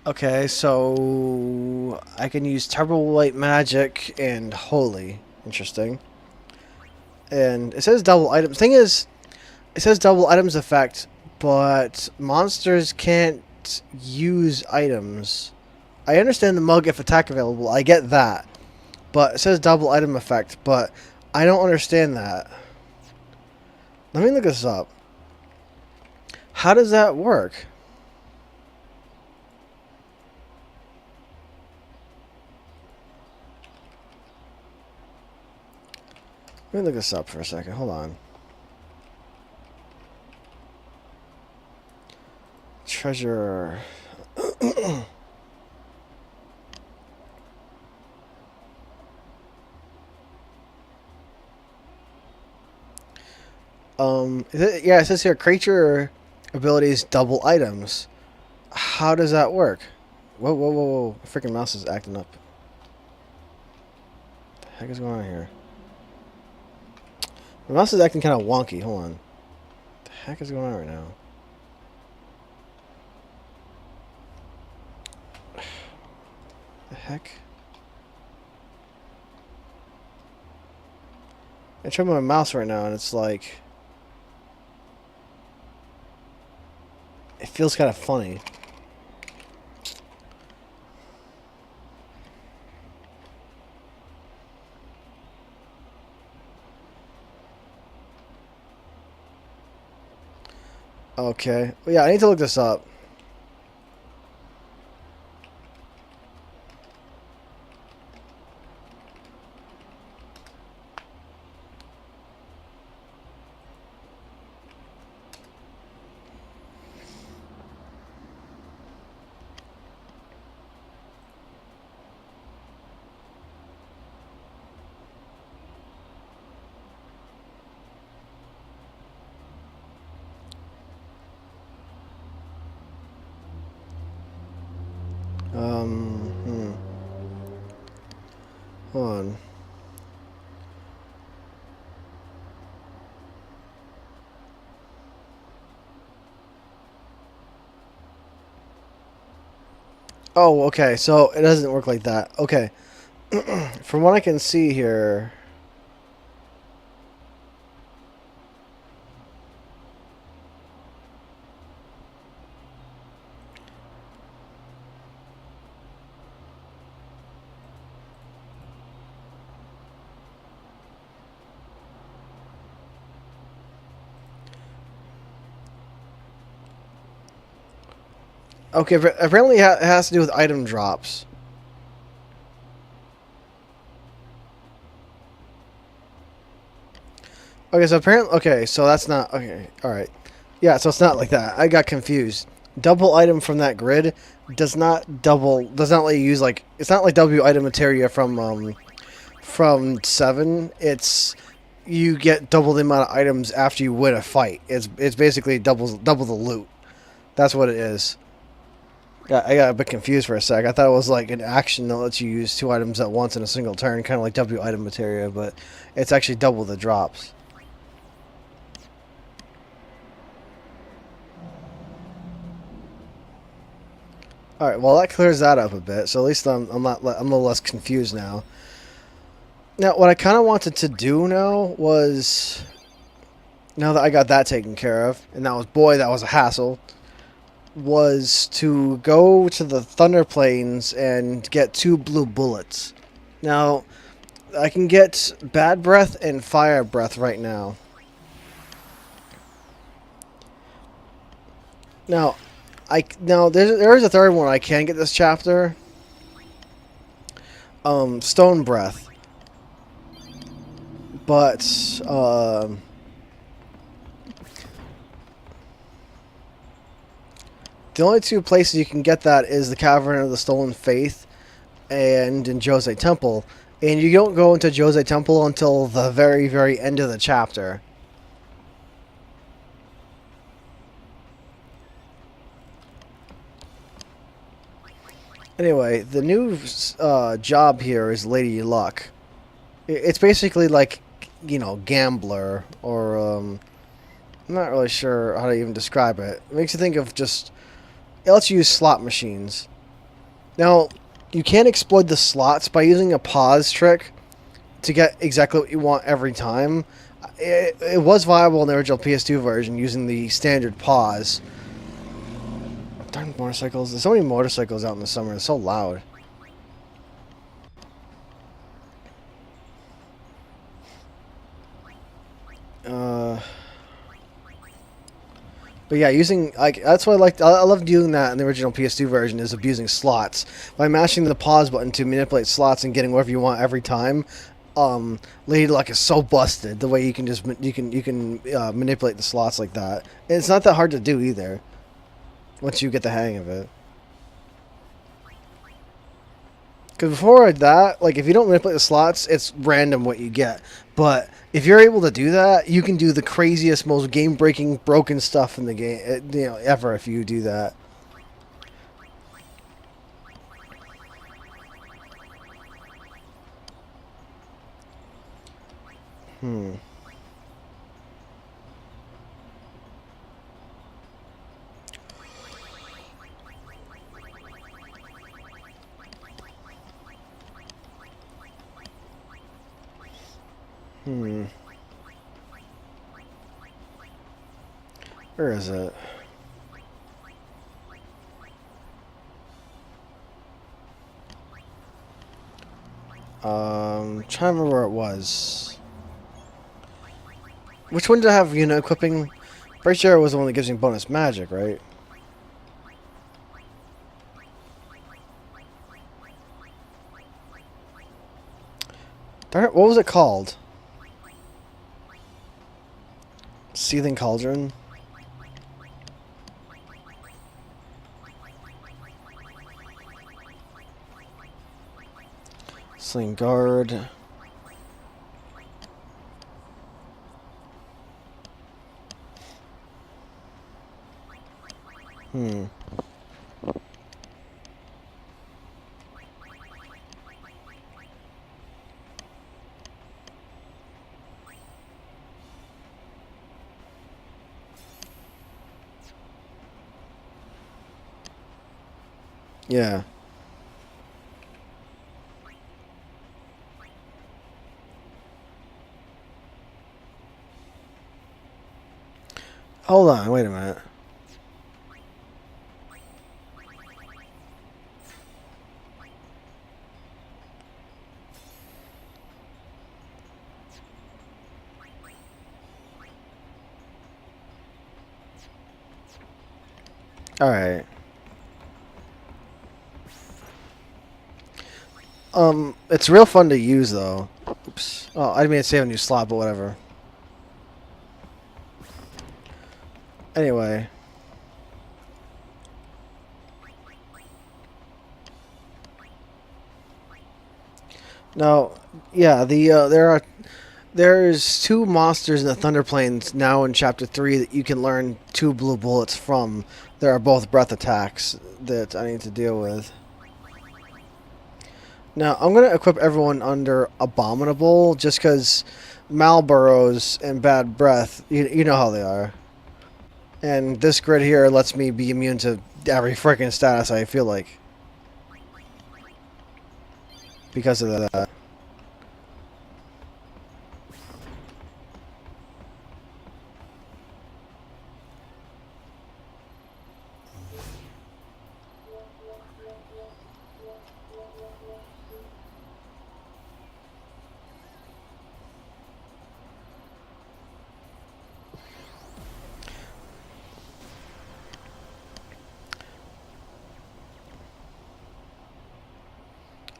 Okay, so I can use Turbo Light Magic and Holy. Interesting. And it says double items. Thing is, it says double items effect, but monsters can't use items. I understand the mug if attack available. I get that. But it says double item effect, but I don't understand that. Let me look this up. How does that work? Let me look this up for a second. Hold on. Treasure. Yeah, it says here creature abilities double items. How does that work? Whoa, whoa, whoa, whoa. The freaking mouse is acting up. What the heck is going on here? The mouse is acting kind of wonky. Hold on. What the heck is going on right now? The heck? I'm trying my mouse right now and it's like... It feels kind of funny. Okay. Well, yeah, I need to look this up. Hmm. Hold on. Oh, okay. So it doesn't work like that. Okay. From what I can see here... Okay, apparently it has to do with item drops. Okay, so apparently, okay, so that's not, okay, alright. Yeah, so it's not like that. I got confused. Double item from that grid does not let you use, like, it's not like W item materia from 7. It's, you get double the amount of items after you win a fight. It's basically double the loot. That's what it is. I got a bit confused for a sec. I thought it was like an action that lets you use 2 items at once in a single turn, kind of like W item materia, but it's actually double the drops. All right, well that clears that up a bit. So at least I'm a little less confused now. Now, what I kind of wanted to do now was, now that I got that taken care of, and that was a hassle, was to go to the Thunder Plains and get 2 blue bullets. Now, I can get Bad Breath and Fire Breath right now. Now, there is a third one I can get this chapter. Stone Breath. But, the only 2 places you can get that is the Cavern of the Stolen Faith and in Jose Temple. And you don't go into Jose Temple until the very, very end of the chapter. Anyway, the new job here is Lady Luck. It's basically like, you know, gambler, or I'm not really sure how to even describe it. It makes you think of just, it lets you use slot machines. Now, you can exploit the slots by using a pause trick to get exactly what you want every time. It was viable in the original PS2 version using the standard pause. Darn motorcycles. There's so many motorcycles out in the summer. It's so loud. But yeah, using, like, that's what I liked. I love doing that in the original PS2 version, is abusing slots by mashing the pause button to manipulate slots and getting whatever you want every time. Lady Luck is so busted the way you can just manipulate the slots like that. And it's not that hard to do either once you get the hang of it. Because before that, like, if you don't manipulate the slots, it's random what you get. But if you're able to do that, you can do the craziest, most game-breaking, broken stuff in the game, you know, ever if you do that. Hmm. Hmm. Where is it? Trying to remember where it was. Which one did I have unit equipping? Pretty sure it was the one that gives me bonus magic, right? Darn it, what was it called? Seething Cauldron? Sling Guard. Hmm. Yeah. Hold on, wait a minute. Alright. It's real fun to use though. Oops. Oh, I didn't mean to save a new slot, but whatever. Anyway. Now, yeah, there's two monsters in the Thunder Plains now in Chapter 3 that you can learn two blue bullets from. There are both breath attacks that I need to deal with. Now, I'm going to equip everyone under Abominable just because Malboros and Bad Breath, you know how they are. And this grid here lets me be immune to every freaking status I feel like. Because of that.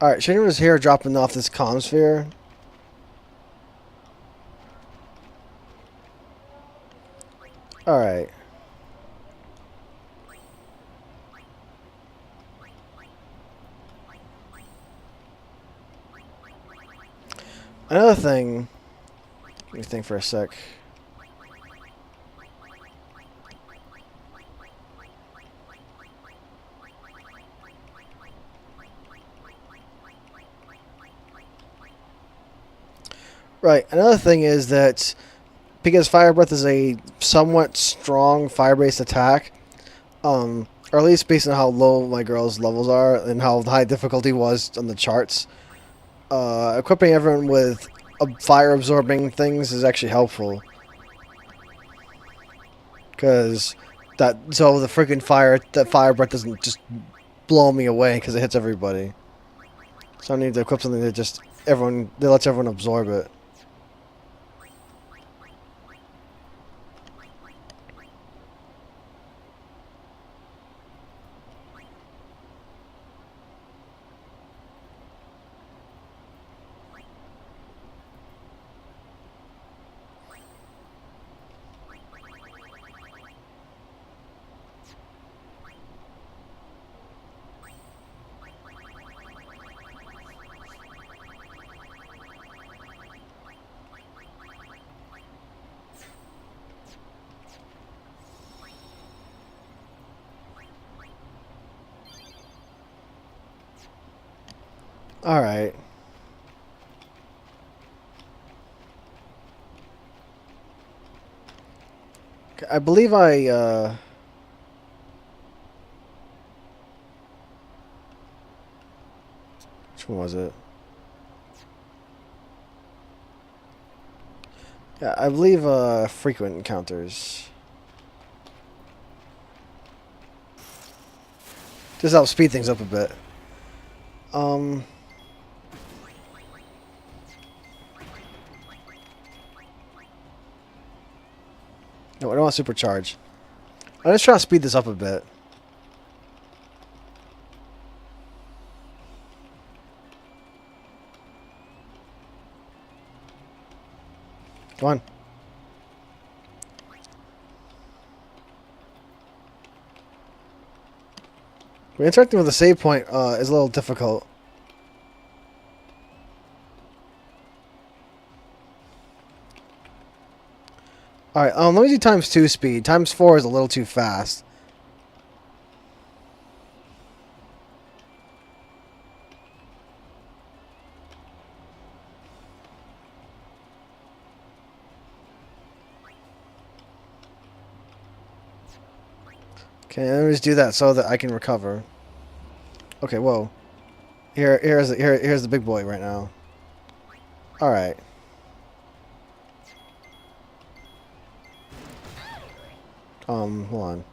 Alright, Shinra was here dropping off this comm sphere. Alright. Another thing. Let me think for a sec. Right, another thing is that because Fire Breath is a somewhat strong fire-based attack, or at least based on how low my girl's levels are and how high difficulty was on the charts, equipping everyone with fire-absorbing things is actually helpful. Because so the freaking Fire Breath doesn't just blow me away because it hits everybody. So I need to equip something that that lets everyone absorb it. Alright. I believe which one was it? Yeah, I believe, frequent encounters. Just help speed things up a bit. No, I don't want supercharge. I'm just trying to speed this up a bit. Come on. Interacting with a save point is a little difficult. Alright, let me do times 2 speed. Times 4 is a little too fast. Okay, let me just do that so that I can recover. Okay, whoa. Here's the big boy right now. Alright. Hold on.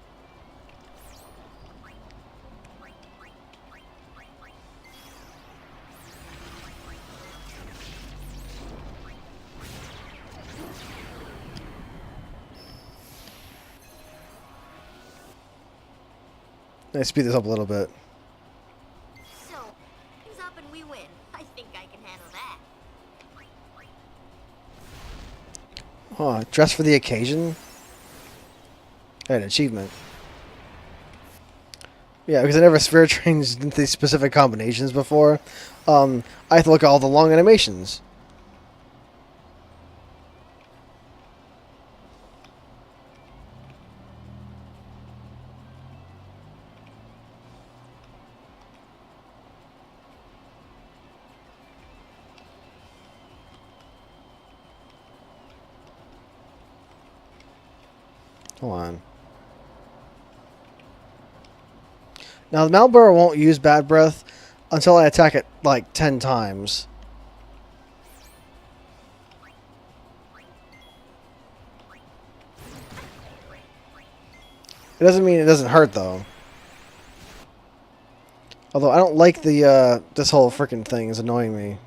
Let's speed this up a little bit. So, he's up and we win. I Huh, dress for the occasion? An achievement. Yeah, because I never sphere changed into these specific combinations before. I have to look at all the long animations. Hold on. Now, the Malboro won't use Bad Breath until I attack it like 10 times. It doesn't mean it doesn't hurt, though. Although I don't like the, this whole freaking thing is annoying me.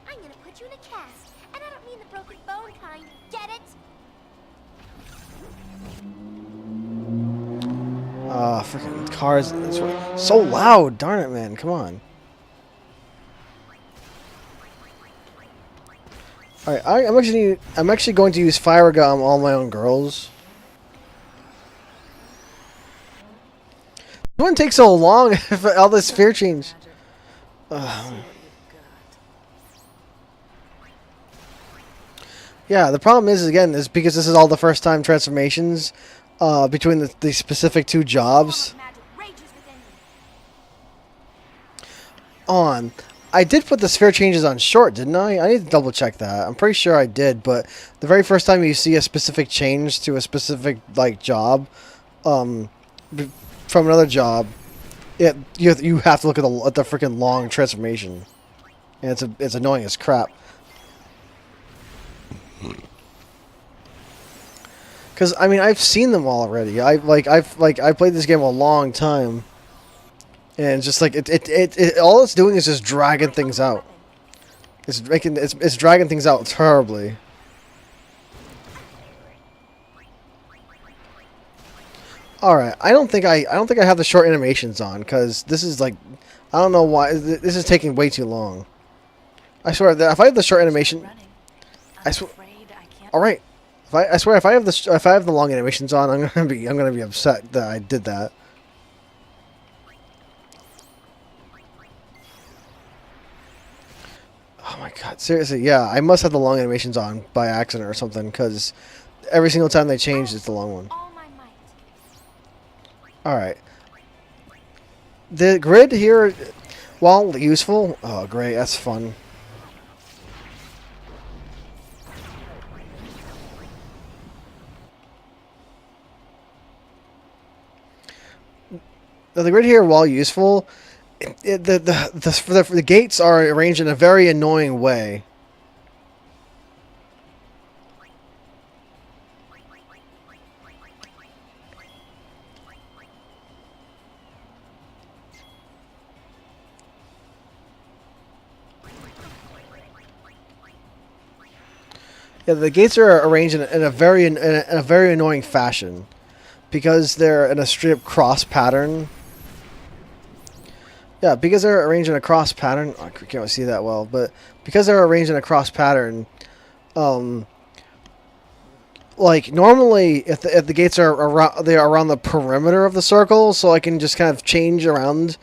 I'm gonna put you in a cast, and I don't mean the broken bone kind. Get it? Freaking cars. It's so loud. Darn it, man. Come on. Alright, I'm actually going to use Fire Gum on my own girls. It wouldn't take so long if all this fear change. Yeah, the problem is because this is all the first time transformations between the specific two jobs. Magic rages within me. On. I did put the sphere changes on short, didn't I? I need to double check that. I'm pretty sure I did, but the very first time you see a specific change to a specific like job, from another job, you have to look at the freaking long transformation, and it's annoying as crap. Because I mean I've seen them all already. I played this game a long time. And it's just like all it's doing is just dragging things out. It's dragging things out terribly. All right, I don't think I have the short animations on because this is like I don't know why this is taking way too long. I swear that if I have the short animation, I swear. All right, I swear if I have the long animations on, I'm gonna be upset that I did that. Oh my god, seriously, yeah, I must have the long animations on by accident or something, because every single time they change, it's the long one. All my might. Alright. The grid here, while useful... Oh, great, that's fun. Now, the grid here, while useful... The gates are arranged in a very annoying way. Yeah, the gates are arranged in a very annoying fashion because they're in a straight up cross pattern. Yeah, because they're arranged in a cross pattern. I can't really see that well, but because they're arranged in a cross pattern, like normally if the gates are around, they are around the perimeter of the circle, so I can just kind of change around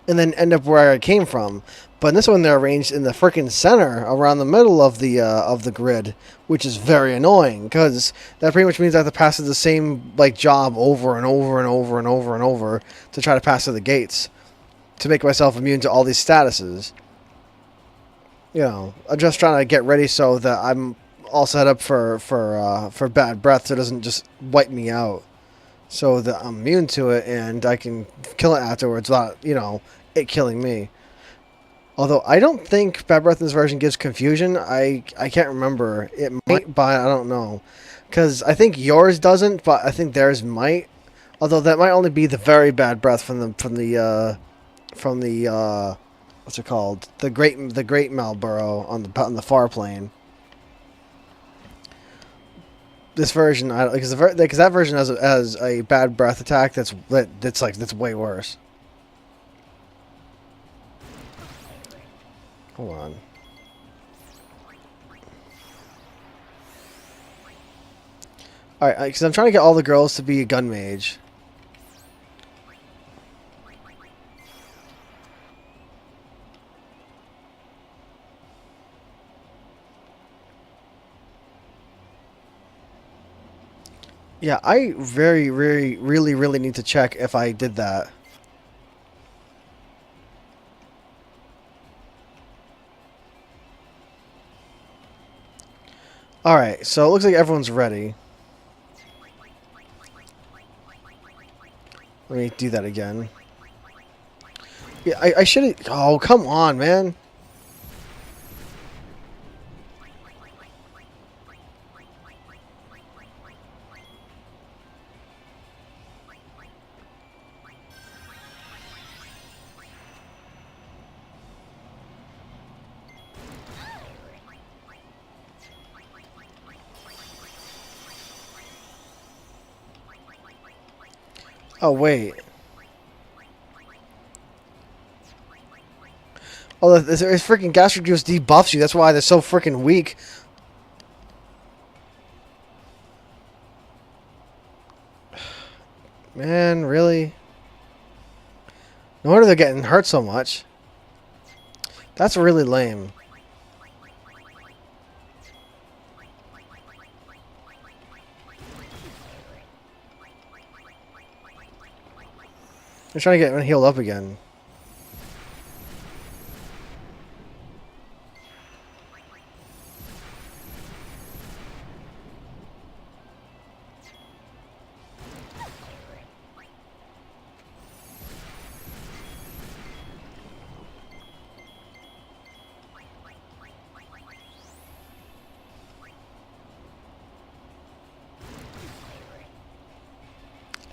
and then end up where I came from. But in this one, they're arranged in the freaking center, around the middle of the grid, which is very annoying because that pretty much means I have to pass through the same like job over and over and over and over and over to try to pass through the gates, to make myself immune to all these statuses. You know, I'm just trying to get ready so that I'm all set up for bad breath, so it doesn't just wipe me out. So that I'm immune to it and I can kill it afterwards without, you know, it killing me. Although I don't think bad breath in this version gives confusion. I can't remember. It might, but I don't know. Because I think yours doesn't, but I think theirs might. Although that might only be the very bad breath from the what's it called? The great Malboro on the far plane. This version, because that version has a bad breath attack that's way worse. Hold on. All right, because I'm trying to get all the girls to be a gun mage. Yeah, I really need to check if I did that. Alright, so it looks like everyone's ready. Let me do that again. Yeah, I should have... Oh, come on, man. Oh, wait. Oh, this freaking gastric juice debuffs you. That's why they're so freaking weak. Man, really? No wonder they're getting hurt so much. That's really lame. I'm trying to get him healed up again.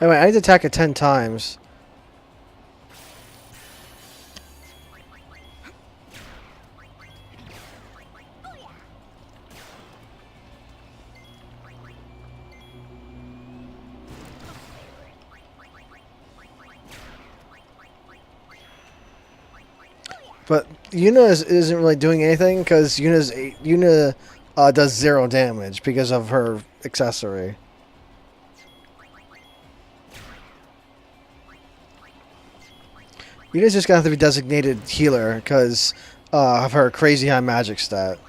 Anyway, I need to attack it 10 times. But Yuna isn't really doing anything because Yuna does 0 damage because of her accessory. Yuna's just gonna have to be designated healer because of her crazy high magic stat.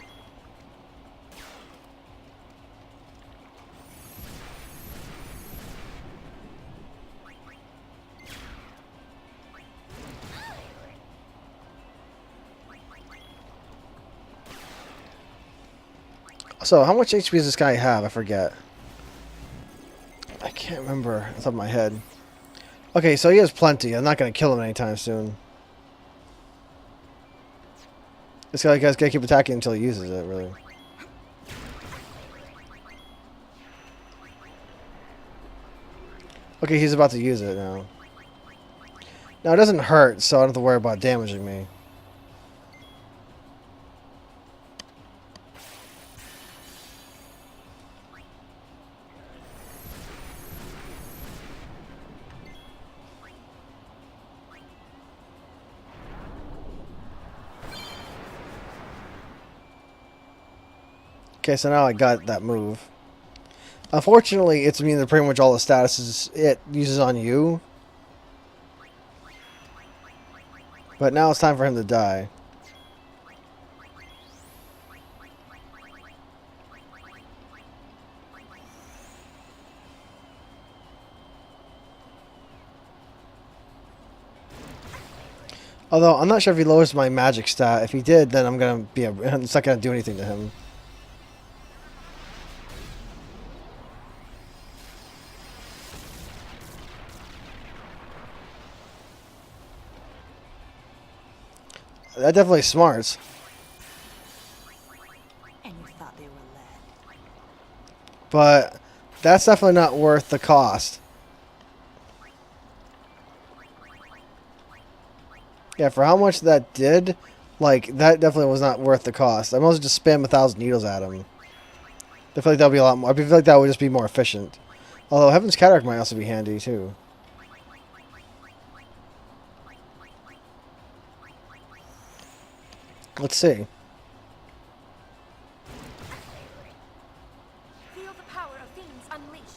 So, how much HP does this guy have? I forget. I can't remember off the top of my head. Okay, so he has plenty. I'm not going to kill him anytime soon. This guy's got to keep attacking until he uses it, really. Okay, he's about to use it now. Now, it doesn't hurt, so I don't have to worry about damaging me. Okay, so now I got that move. Unfortunately, it's mean that pretty much all the statuses it uses on you. But now it's time for him to die. Although, I'm not sure if he lowers my magic stat. If he did, then I'm gonna be it's not gonna do anything to him. That definitely smarts. And you thought they were led. But that's definitely not worth the cost. Yeah, for how much that did, like, that definitely was not worth the cost. I might as well just spam 1,000 needles at him. I feel like that would be a lot more. I feel like that would just be more efficient. Although Heaven's Cataract might also be handy, too. Let's see. Feel the power of fiends unleashed.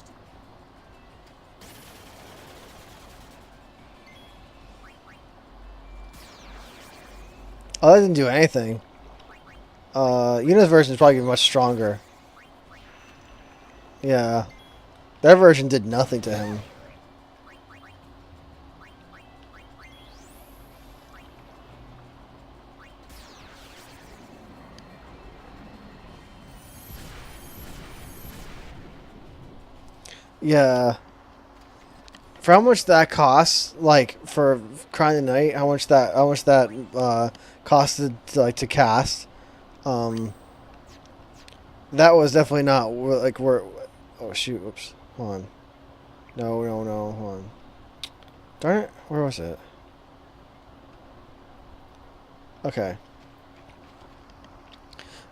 Oh, that didn't do anything. Yuna's version is probably much stronger. Yeah. That version did nothing to him. Yeah. For how much that costs, like for Crying the Night, how much that costed to cast, um, that was definitely not like where. Oh shoot! Oops. Hold on. No, no, no. Hold on. Darn it! Where was it? Okay.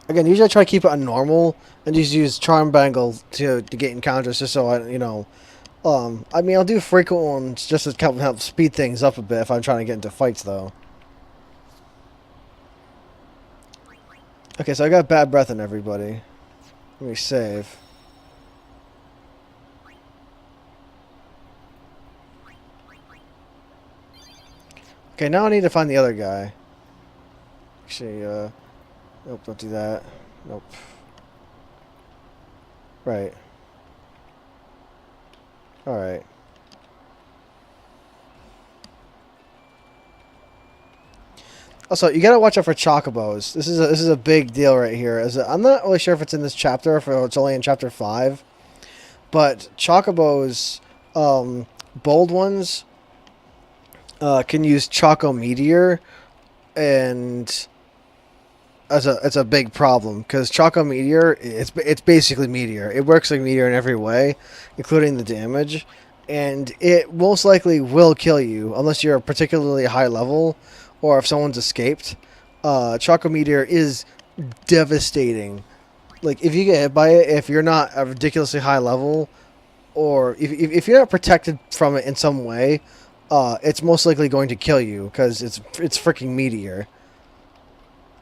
Again, usually I try to keep it on normal and just use Charm Bangle to get encounters, just so I mean, I'll do frequent ones just to help speed things up a bit if I'm trying to get into fights, though. Okay, so I got bad breath in everybody. Let me save. Okay, now I need to find the other guy. Actually, nope, don't do that. Nope. Right. Alright. Also, you gotta watch out for chocobos. This is a big deal right here. I'm not really sure if it's in this chapter or if it's only in chapter 5. But chocobos, bold ones, can use Choco Meteor, and it's a big problem because Choco Meteor it's basically Meteor. It works like Meteor in every way, including the damage, and it most likely will kill you unless you're particularly high level or if someone's escaped. Choco Meteor is devastating. Like if you get hit by it, if you're not a ridiculously high level, or if you're not protected from it in some way, it's most likely going to kill you because it's freaking Meteor.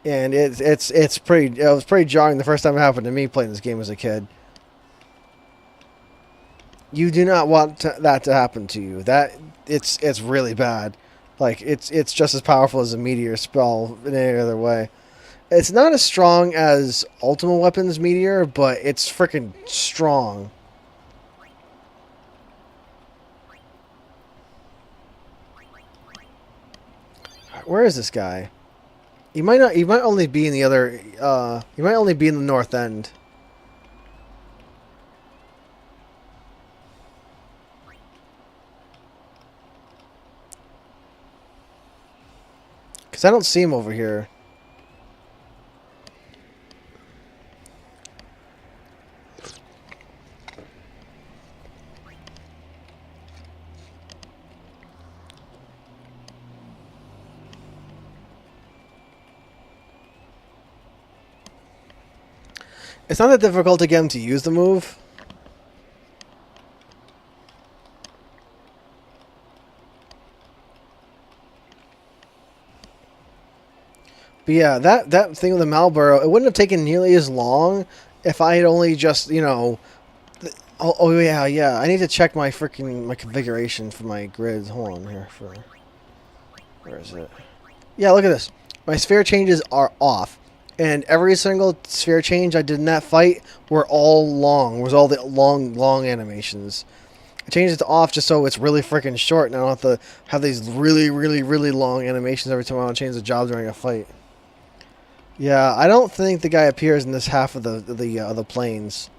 And it's pretty. It was pretty jarring the first time it happened to me playing this game as a kid. You do not want that to happen to you. It's really bad. Like it's just as powerful as a Meteor spell in any other way. It's not as strong as Ultimate Weapons Meteor, but it's freaking strong. Where is this guy? He might not. He might only be in the other. He might only be in the north end. Because I don't see him over here. It's not that difficult to get him to use the move. But yeah, that thing with the Malboro, it wouldn't have taken nearly as long if I had only just, oh yeah, yeah. I need to check my configuration for my grids. Hold on here where is it? Yeah, look at this. My sphere changes are off. And every single sphere change I did in that fight were all long. Was all the long animations. I changed it to off just so it's really freaking short, and I don't have to have these really long animations every time I want to change the job during a fight. Yeah, I don't think the guy appears in this half of the plains.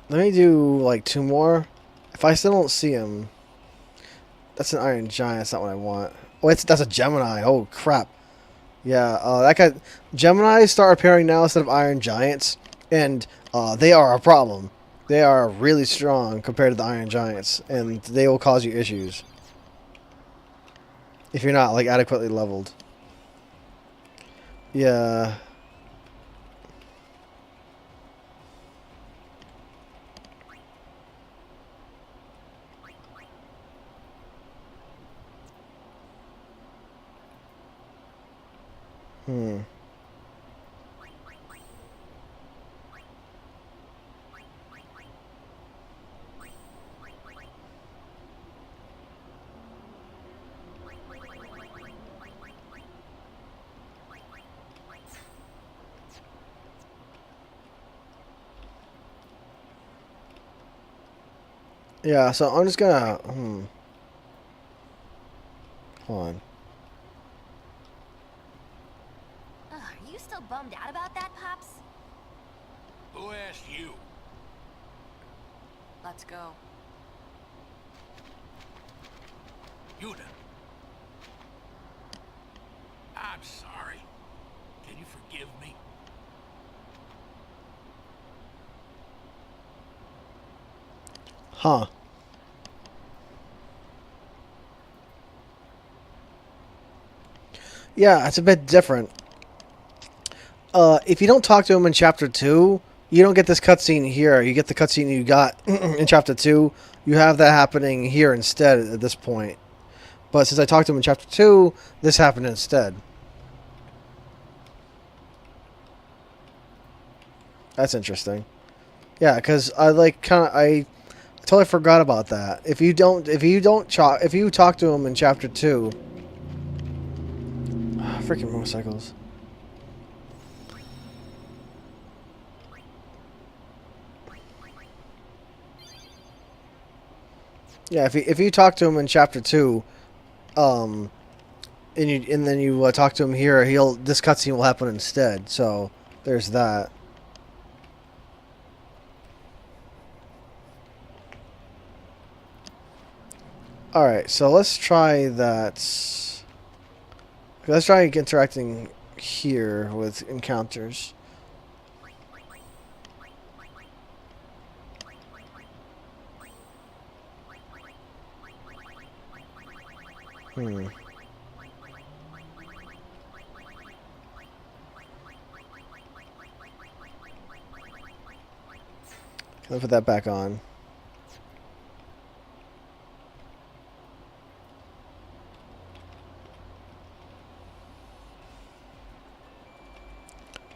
Let me do like 2 more. If I still don't see him, that's an Iron Giant. That's not what I want. Oh, that's a Gemini. Oh crap. Yeah, that guy. Gemini start appearing now instead of Iron Giants, and they are a problem. They are really strong compared to the Iron Giants, and they will cause you issues if you're not like adequately leveled. Yeah. Hmm. Yeah, so I'm just gonna... Hold on. Ugh, are you still bummed out about that, Pops? Who asked you? Let's go. Yuna. I'm sorry. Can you forgive me? Huh. Yeah, it's a bit different. If you don't talk to him in Chapter 2, you don't get this cutscene here. You get the cutscene you got in Chapter 2. You have that happening here instead at this point. But since I talked to him in Chapter 2, this happened instead. That's interesting. Yeah, because I totally forgot about that. If you talk to him in Chapter 2, freaking motorcycles. Yeah, if you talk to him in Chapter 2, and then you talk to him here, this cutscene will happen instead. So there's that. All right, so let's try that. Let's try interacting here with encounters. Hmm. Can I put that back on?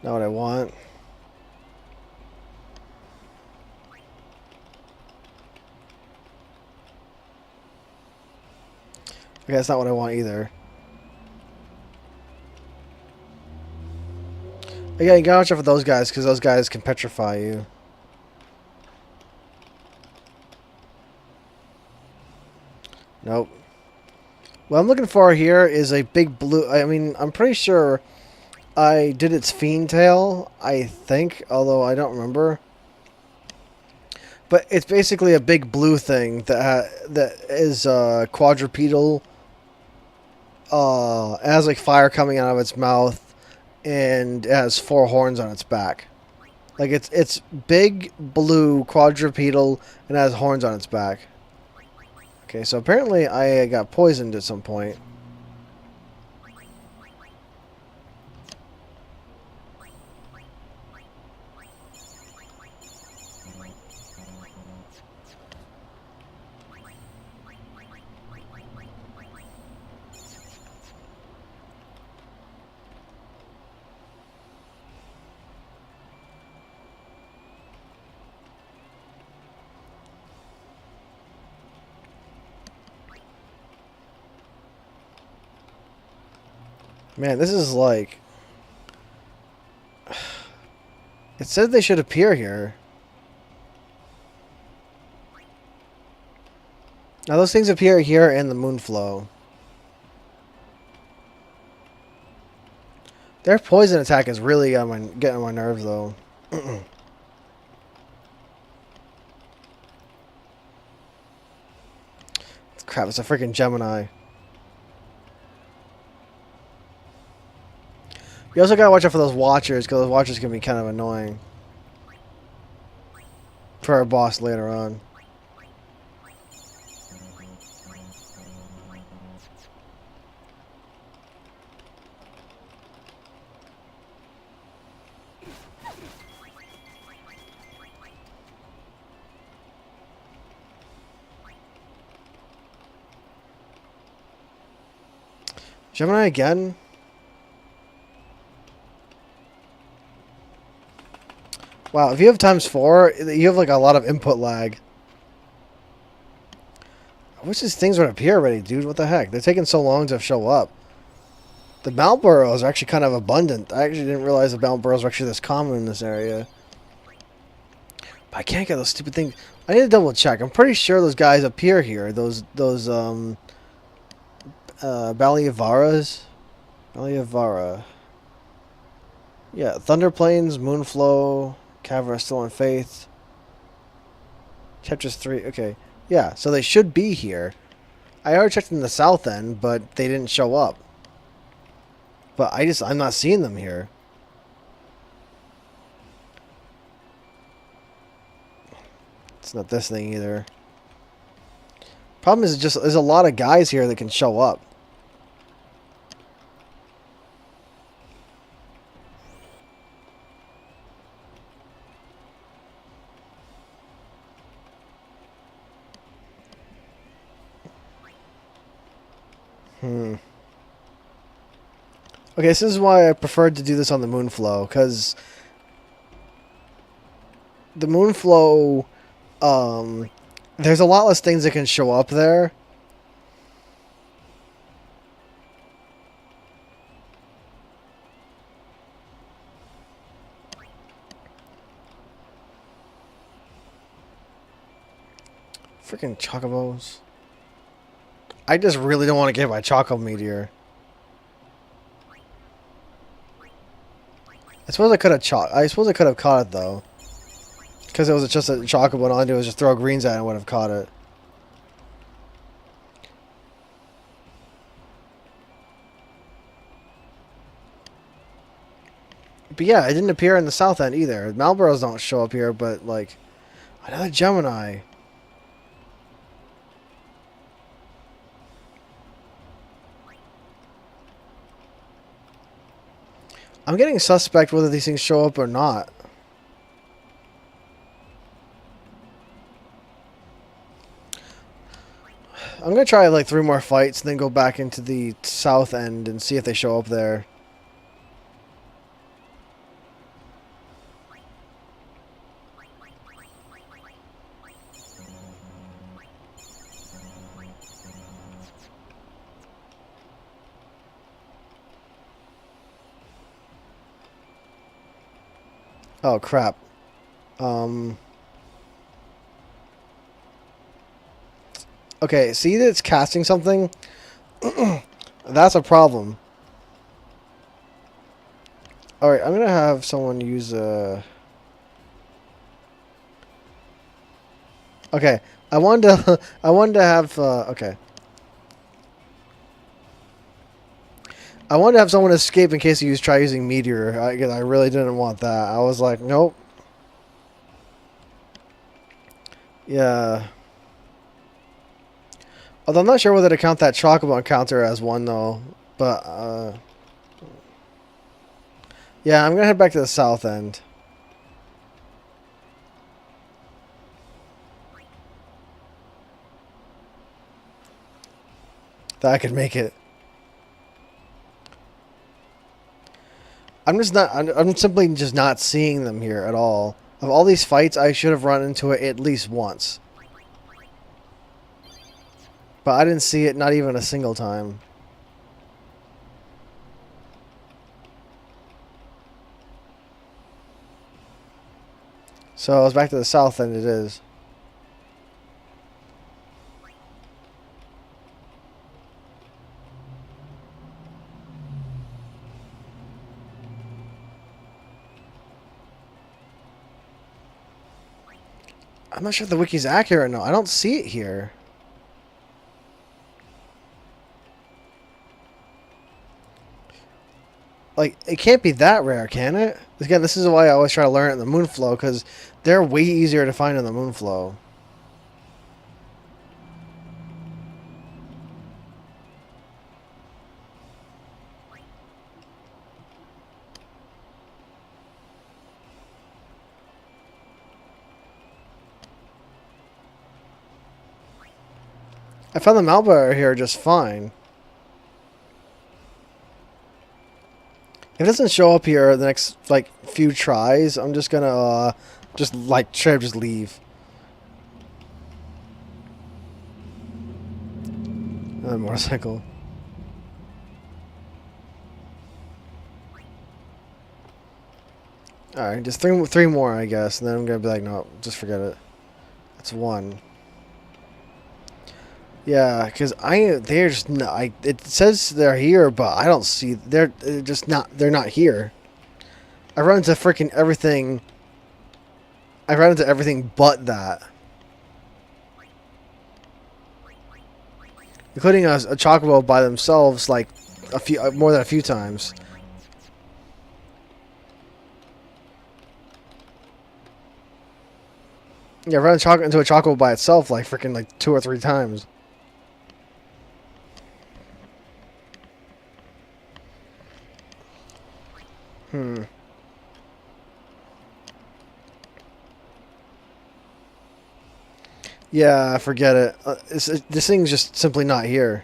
Not what I want. Okay, that's not what I want either. Yeah, you gotta watch out for those guys, because those guys can petrify you. Nope. What I'm looking for here is a big blue... I mean, I'm pretty sure I did its fiend tail, I think, although I don't remember. But it's basically a big blue thing that is quadrupedal. It has like fire coming out of its mouth, and it has 4 horns on its back. Like it's big, blue, quadrupedal, and has horns on its back. Okay, so apparently I got poisoned at some point. Man, this is like... It said they should appear here. Now those things appear here in the Moonflow. Their poison attack is really getting on my nerves, though. Crap, it's a freaking Gemini. You also gotta watch out for those Watchers, because those Watchers can be kind of annoying. For our boss later on. Gemini again? Wow, if you have ×4, you have like a lot of input lag. I wish these things would appear already, dude. What the heck? They're taking so long to show up. The Malboros are actually kind of abundant. I actually didn't realize the Malboros were actually this common in this area. I can't get those stupid things. I need to double check. I'm pretty sure those guys appear here. Those Baliavaras. Baliavara. Yeah, Thunder Plains, Moonflow, Cavern of Still in Faith. CH.3. Okay. Yeah, so they should be here. I already checked in the south end, but they didn't show up. But I'm not seeing them here. It's not this thing either. Problem is, just there's a lot of guys here that can show up. Okay, this is why I preferred to do this on the Moonflow, because the Moonflow, there's a lot less things that can show up there. Freaking chocobos. I just really don't want to get my choco meteor. I suppose I could have caught it though. Because it was just a chocobo, and all I did was just throw greens at it and would have caught it. But yeah, it didn't appear in the south end either. Malboros don't show up here, but like another Gemini. I'm getting suspect whether these things show up or not. I'm going to try like 3 more fights and then go back into the south end and see if they show up there. Oh, crap. Okay, see that it's casting something? That's a problem. Alright, I'm gonna have someone use a... Okay, I wanted to... I wanted to have... okay. I wanted to have someone escape in case he try using Meteor. I really didn't want that. I was like, nope. Yeah. Although I'm not sure whether to count that Chocobo encounter as one, though. But, yeah, I'm going to head back to the south end. That I could make it. I'm simply just not seeing them here at all. Of all these fights, I should have run into it at least once. But I didn't see it not even a single time. So it's back to the south end it is. I'm not sure if the wiki's accurate or no. I don't see it here. Like, it can't be that rare, can it? Again, this is why I always try to learn it in the Moonflow, because they're way easier to find in the Moonflow. I found the Malbar here just fine. If it doesn't show up here the next, like, few tries, I'm just gonna, just leave. Another motorcycle. Alright, just three more, I guess, and then I'm gonna be like, no, just forget it. That's one. Yeah, because they're just not, it says they're here, but I don't see, they're just not, they're not here. I run into freaking everything, I run into everything but that. Including a chocobo by themselves, like, more than a few times. Yeah, I run into a chocobo by itself, like, freaking, like, 2 or 3 times. Yeah, forget it. This thing's just simply not here.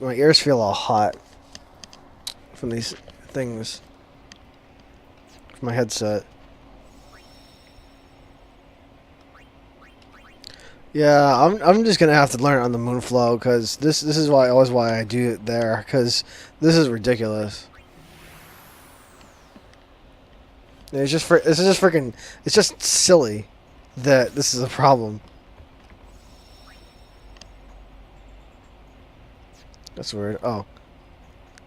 My ears feel all hot from these things. From my headset. Yeah, I'm just gonna have to learn on the Moonflow because this is why I do it there because this is ridiculous. It's just this is just freaking, it's just silly that this is a problem. That's weird. Oh,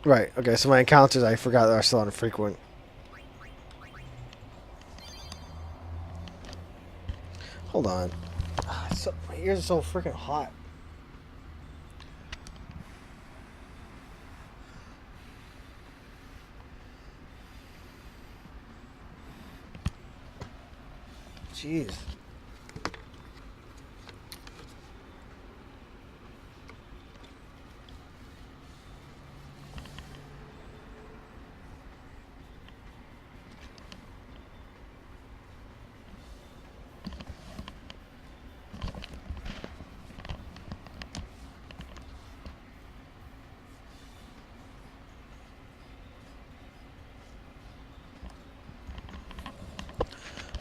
right. Okay, so my encounters I forgot are still infrequent. Hold on. My ears are so freaking hot. Jeez.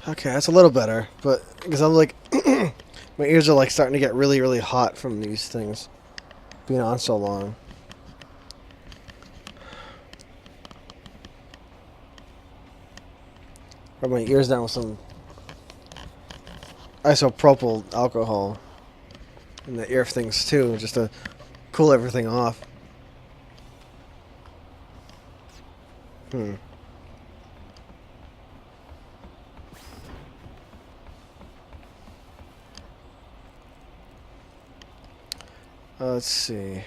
Okay, that's a little better, but because I'm like, my ears are like starting to get really, really hot from these things being on so long. Rub my ears down with some isopropyl alcohol and the ear things too, just to cool everything off. Let's see.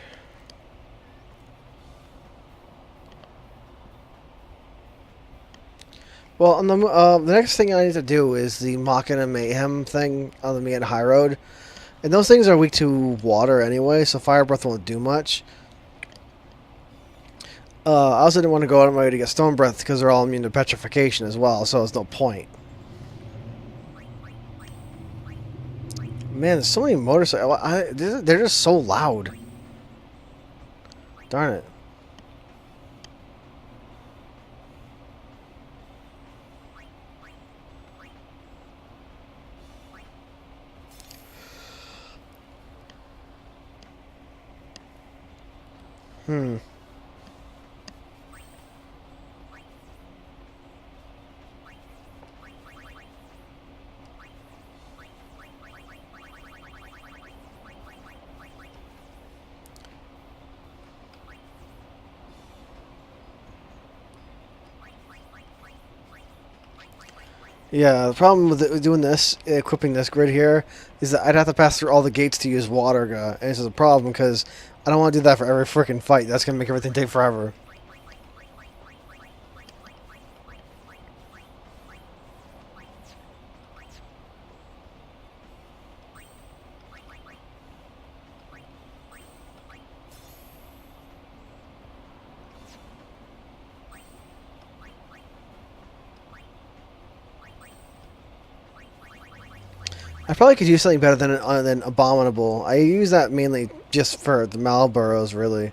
Well, on the next thing I need to do is the Machina Mayhem thing on the me and High Road. And those things are weak to water anyway, so Fire Breath won't do much. I also didn't want to go out of my way to get Stone Breath because they're all immune to petrification as well, so there's no point. Man, there's so many motorcycles. They're just so loud. Darn it. Yeah, the problem with doing this, equipping this grid here, is that I'd have to pass through all the gates to use water, and this is a problem because I don't want to do that for every freaking fight. That's going to make everything take forever. I probably could use something better than Abominable. I use that mainly just for the Malboros, really.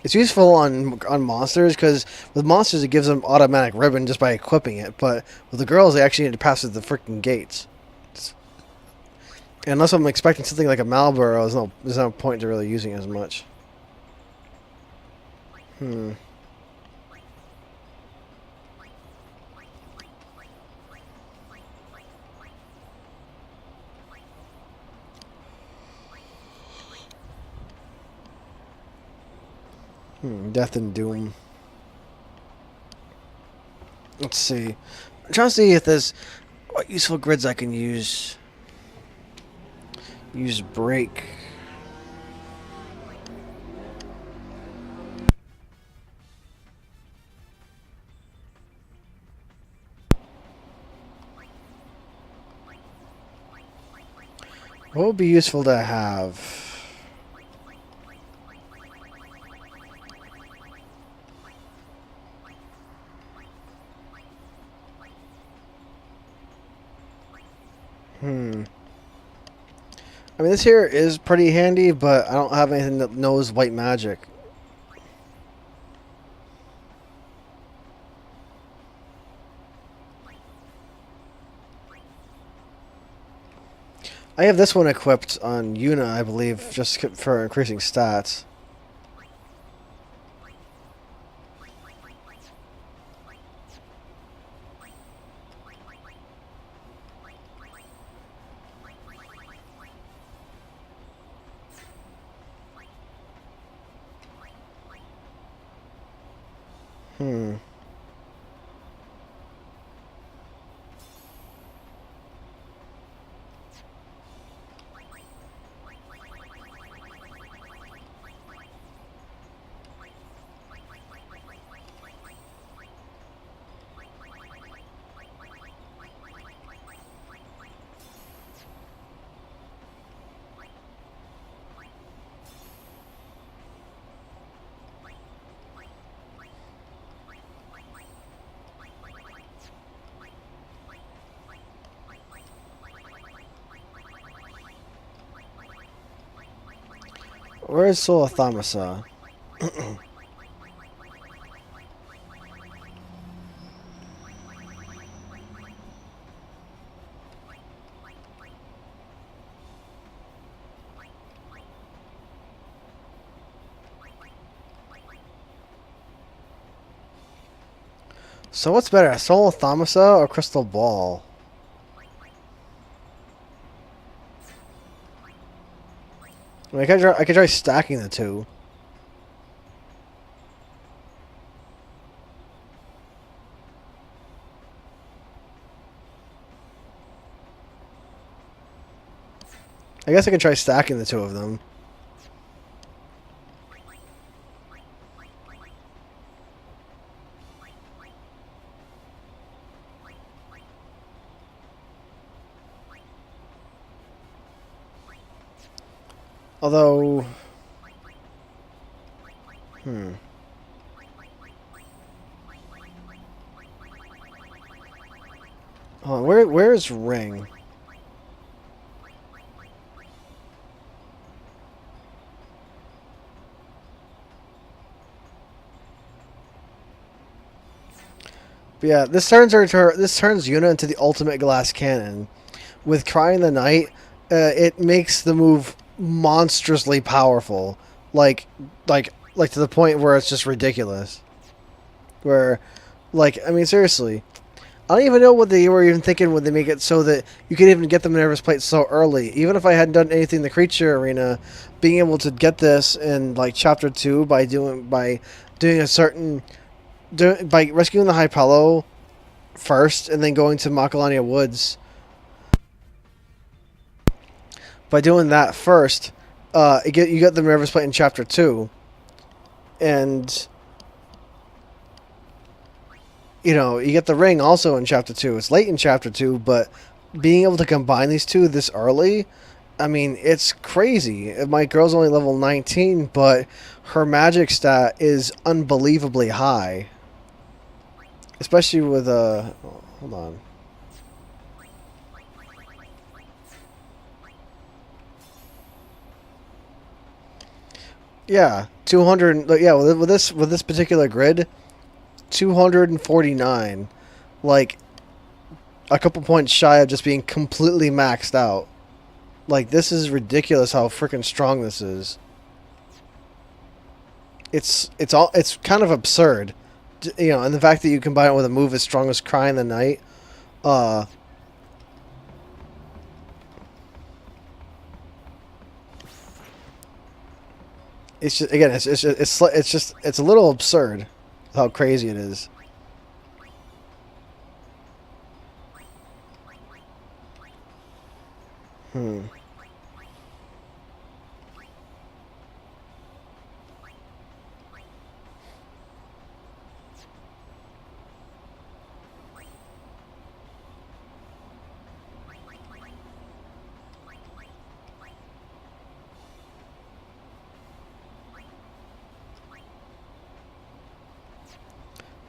It's useful on monsters, because with monsters it gives them automatic ribbon just by equipping it, but with the girls they actually need to pass through the freaking gates. And unless I'm expecting something like a Malboro, there's no point to really using it as much. Death and Doom. Let's see. I'm trying to see if there's what useful grids I can use. Use break. What would be useful to have? I mean, this here is pretty handy, but I don't have anything that knows white magic. I have this one equipped on Yuna, I believe, just for increasing stats. Where is Soul Thamasa? So what's better, Soul Thamasa or Crystal Ball? I mean, I could try stacking the two. I guess I could try stacking the two of them. Although... Hold on, where's Ring? But yeah, this turns Yuna into the ultimate glass cannon. With Crying the Night, it makes the move monstrously powerful, like to the point where it's just ridiculous. Where, like, I mean, seriously, I don't even know what they were even thinking when they make it so that you could even get the Minerva's Plate so early. Even if I hadn't done anything in the creature arena, being able to get this in like Chapter 2 by doing a certain by rescuing the Hypello first and then going to Macalania Woods. By doing that first, you get the Minerva's Plate in Chapter 2, and you know, you get the ring also in Chapter 2. It's late in Chapter 2, but being able to combine these two this early, I mean, it's crazy. My girl's only level 19, but her magic stat is unbelievably high. Especially with, hold on. Yeah, 200. Yeah, with this particular grid, 249. Like a couple points shy of just being completely maxed out. Like this is ridiculous how freaking strong this is. It's kind of absurd, and the fact that you combine it with a move as strong as Cry in the Night. Uh, it's just again, it's a little absurd how crazy it is. Hmm.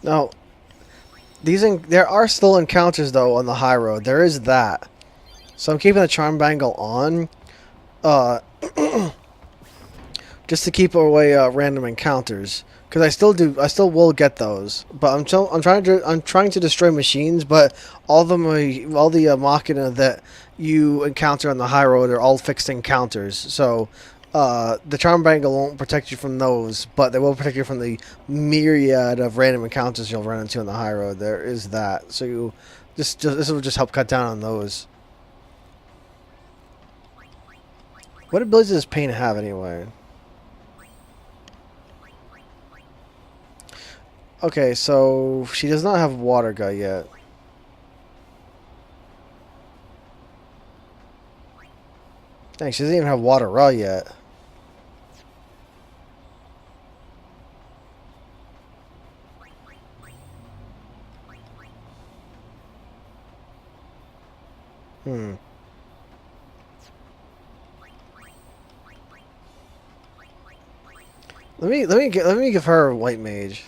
Now, there are still encounters though on the high road. There is that. So I'm keeping the charm bangle on, uh, just to keep away random encounters. Because I still will get those. But I'm trying to destroy machines. But all the machina that you encounter on the high road are all fixed encounters. So the charm bangle won't protect you from those, but they will protect you from the myriad of random encounters you'll run into on the high road. There is that. So this will just help cut down on those. What abilities does Pain have anyway? Okay, so she does not have Water Gut yet. Dang, she doesn't even have Water Raw yet. Hmm. Let me give her a White Mage.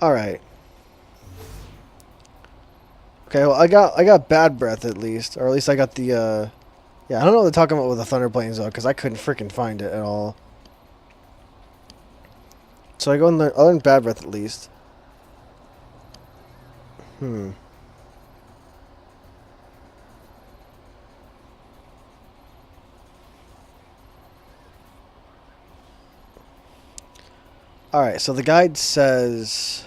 All right. Okay, well I got Bad Breath at least, or at least I got the yeah, I don't know what they're talking about with the Thunder Plains though, because I couldn't freaking find it at all. So I go in the other than Bad Breath at least. Hmm. All right, so the guide says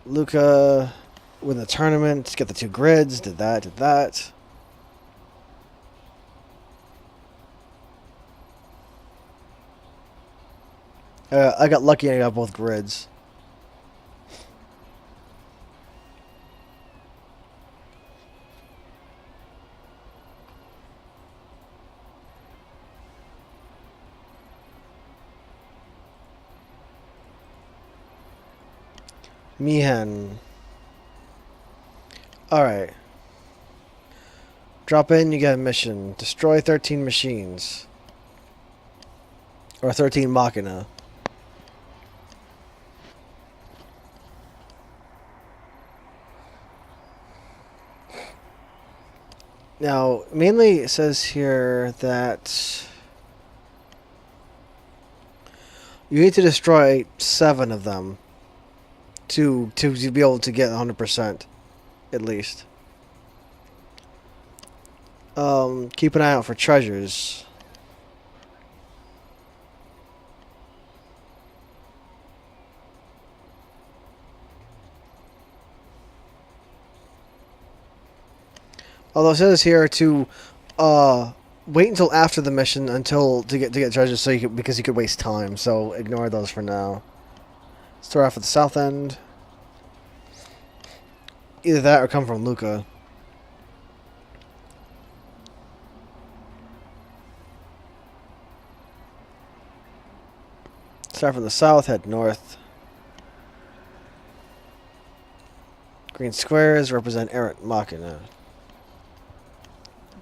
Luca win the tournament, get the 2 grids, did that, did that. I got lucky and I got both grids. Mihan. Alright. Drop in, you get a mission. Destroy 13 machines. Or 13 Machina. Now, mainly it says here that you need to destroy 7 of them to be able to get 100% at least. Keep an eye out for treasures. Although it says here to wait until after the mission to get treasures because you could waste time. So ignore those for now. Start off at the south end. Either that or come from Luca. Start from the south, head north. Green squares represent errant Machina.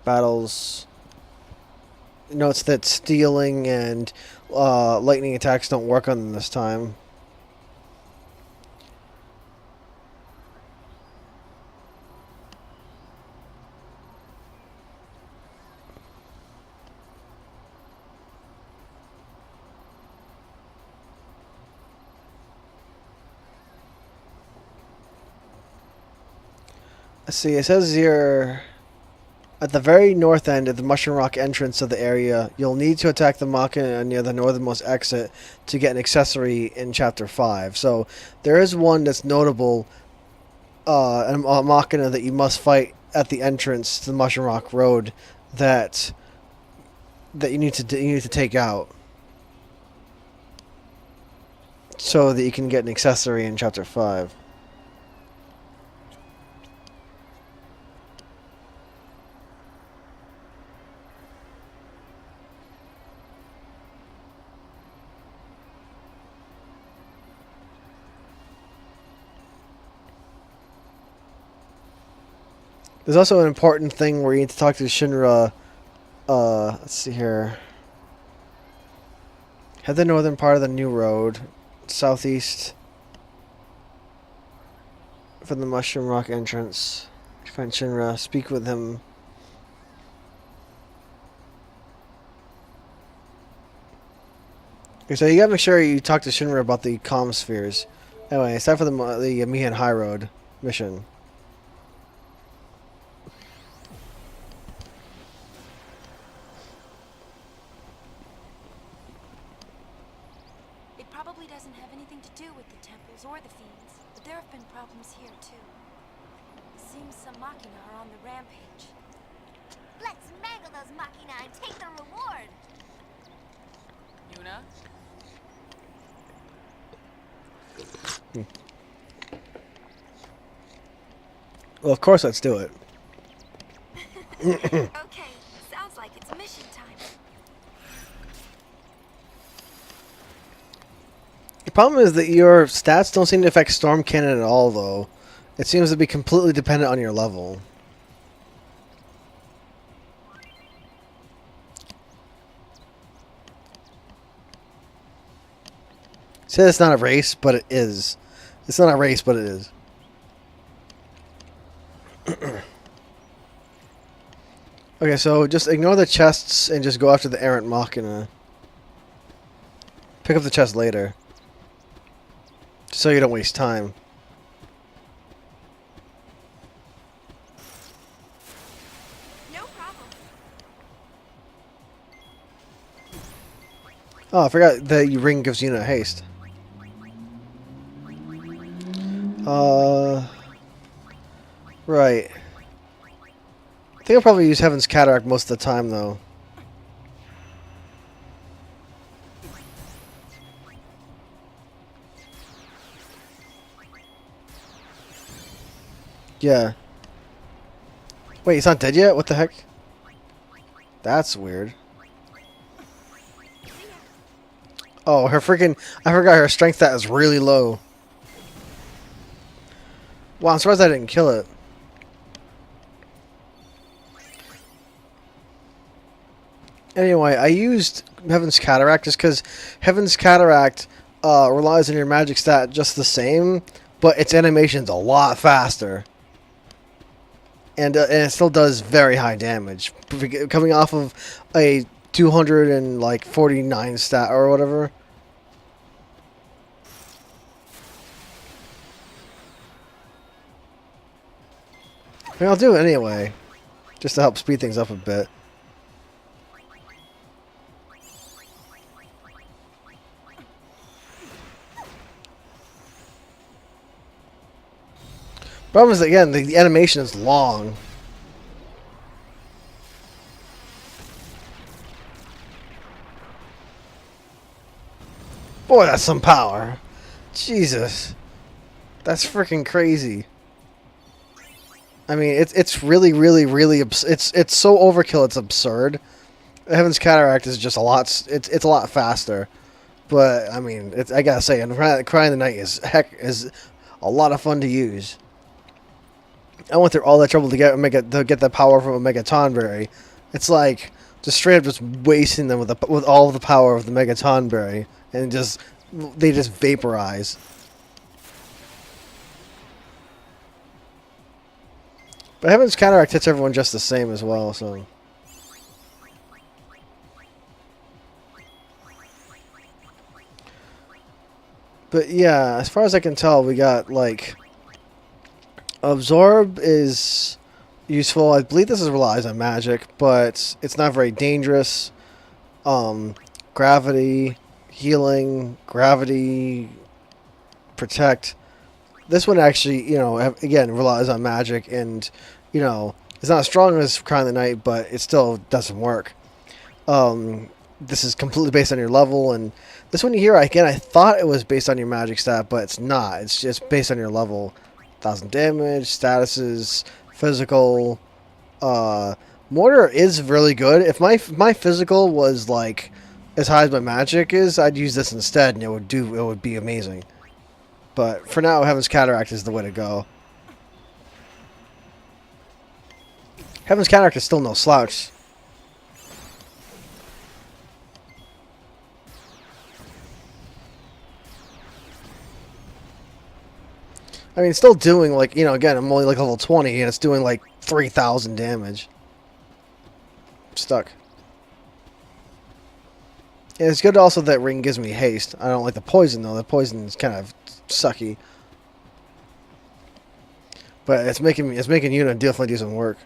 Battles. Notes that stealing and lightning attacks don't work on them this time. Let's see. It says here at the very north end of the Mushroom Rock entrance of the area, you'll need to attack the Machina near the northernmost exit to get an accessory in Chapter 5. So there is one that's notable, a Machina that you must fight at the entrance to the Mushroom Rock Road that you need to take out so that you can get an accessory in Chapter 5. There's also an important thing where you need to talk to Shinra. Let's see here. Head the northern part of the new road, southeast from the Mushroom Rock entrance. Find Shinra. Speak with him. Okay, so you gotta make sure you talk to Shinra about the comm spheres. Anyway, it's time for the Mihan High Road mission. It probably doesn't have anything to do with the temples or the fiends, but there have been problems here too. It seems some Machina are on the rampage. Let's mangle those Machina and take the reward. Yuna? Well, of course, let's do it. Okay, sounds like it's mission time. The problem is that your stats don't seem to affect Storm Cannon at all, though. It seems to be completely dependent on your level. Say it's not a race, but it is. It's not a race, but it is. Okay, so just ignore the chests and just go after the errant Machina. Pick up the chest later. So you don't waste time. No problem. Oh, I forgot that your ring gives Yuna haste. Right. I think I'll probably use Heaven's Cataract most of the time, though. Yeah. Wait, he's not dead yet? What the heck? That's weird. Oh, her freaking... I forgot her strength stat is really low. Wow, I'm surprised I didn't kill it. Anyway, I used Heaven's Cataract just because Heaven's Cataract relies on your magic stat just the same, but its animation's a lot faster. And it still does very high damage. Coming off of a 249 stat or whatever. I mean, I'll do it anyway. Just to help speed things up a bit. Problem is, again, the animation is long. Boy, that's some power. Jesus. That's freaking crazy. I mean, it's really, really it's so overkill, it's absurd. Heaven's Cataract is just a lot, it's a lot faster. But, I mean, I gotta say, and Crying the Night is a lot of fun to use. I went through all that trouble to get the power from Omega Tonberry. It's like just straight up just wasting them with all of the power of the Mega Tonberry, and they just vaporize. But Heaven's Cataract hits everyone just the same as well, so. But yeah, as far as I can tell, we got like Absorb is useful. I believe this is relies on magic, but it's not very dangerous. Gravity, healing, gravity, protect. This one actually, again, relies on magic, and, it's not as strong as Crown of the Night, but it still doesn't work. This is completely based on your level, and this one here, again, I thought it was based on your magic stat, but it's not. It's just based on your level. 1,000 damage, statuses, physical. Mortar is really good. If my physical was like as high as my magic is, I'd use this instead, and it would be amazing. But for now, Heaven's Cataract is the way to go. Heaven's Cataract is still no slouch. I mean, it's still doing, like, again, I'm only, like, level 20, and it's doing, like, 3,000 damage. I'm stuck. And it's good also that Ring gives me haste. I don't like the poison, though. The poison is kind of sucky. But it's making Yuna definitely do some work.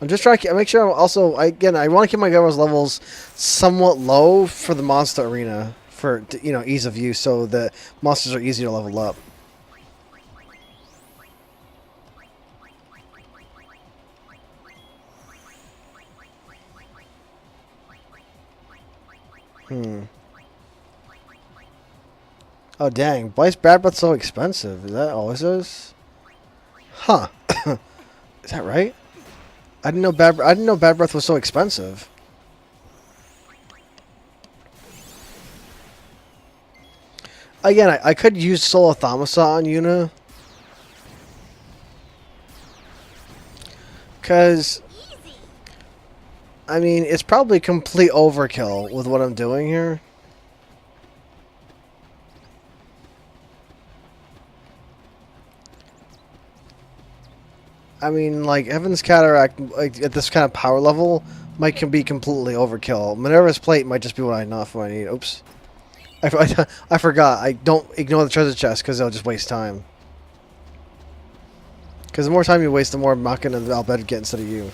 I'm just trying to make sure I'm also, I want to keep my Gyro's levels somewhat low for the monster arena. For, ease of use, so that monsters are easy to level up. Oh dang, why is Bad Breath so expensive? Is that all it is? Huh. Is that right? I didn't know Bad Breath was so expensive. Again, I could use Soul of Thamasa on Yuna. Cause I mean, it's probably complete overkill with what I'm doing here. I mean, like, Heaven's Cataract, like, at this kind of power level, can be completely overkill. Minerva's Plate might just be what I need. Oops. I forgot. I don't ignore the treasure chest, because it'll just waste time. Because the more time you waste, the more Makin and Albed get instead of you.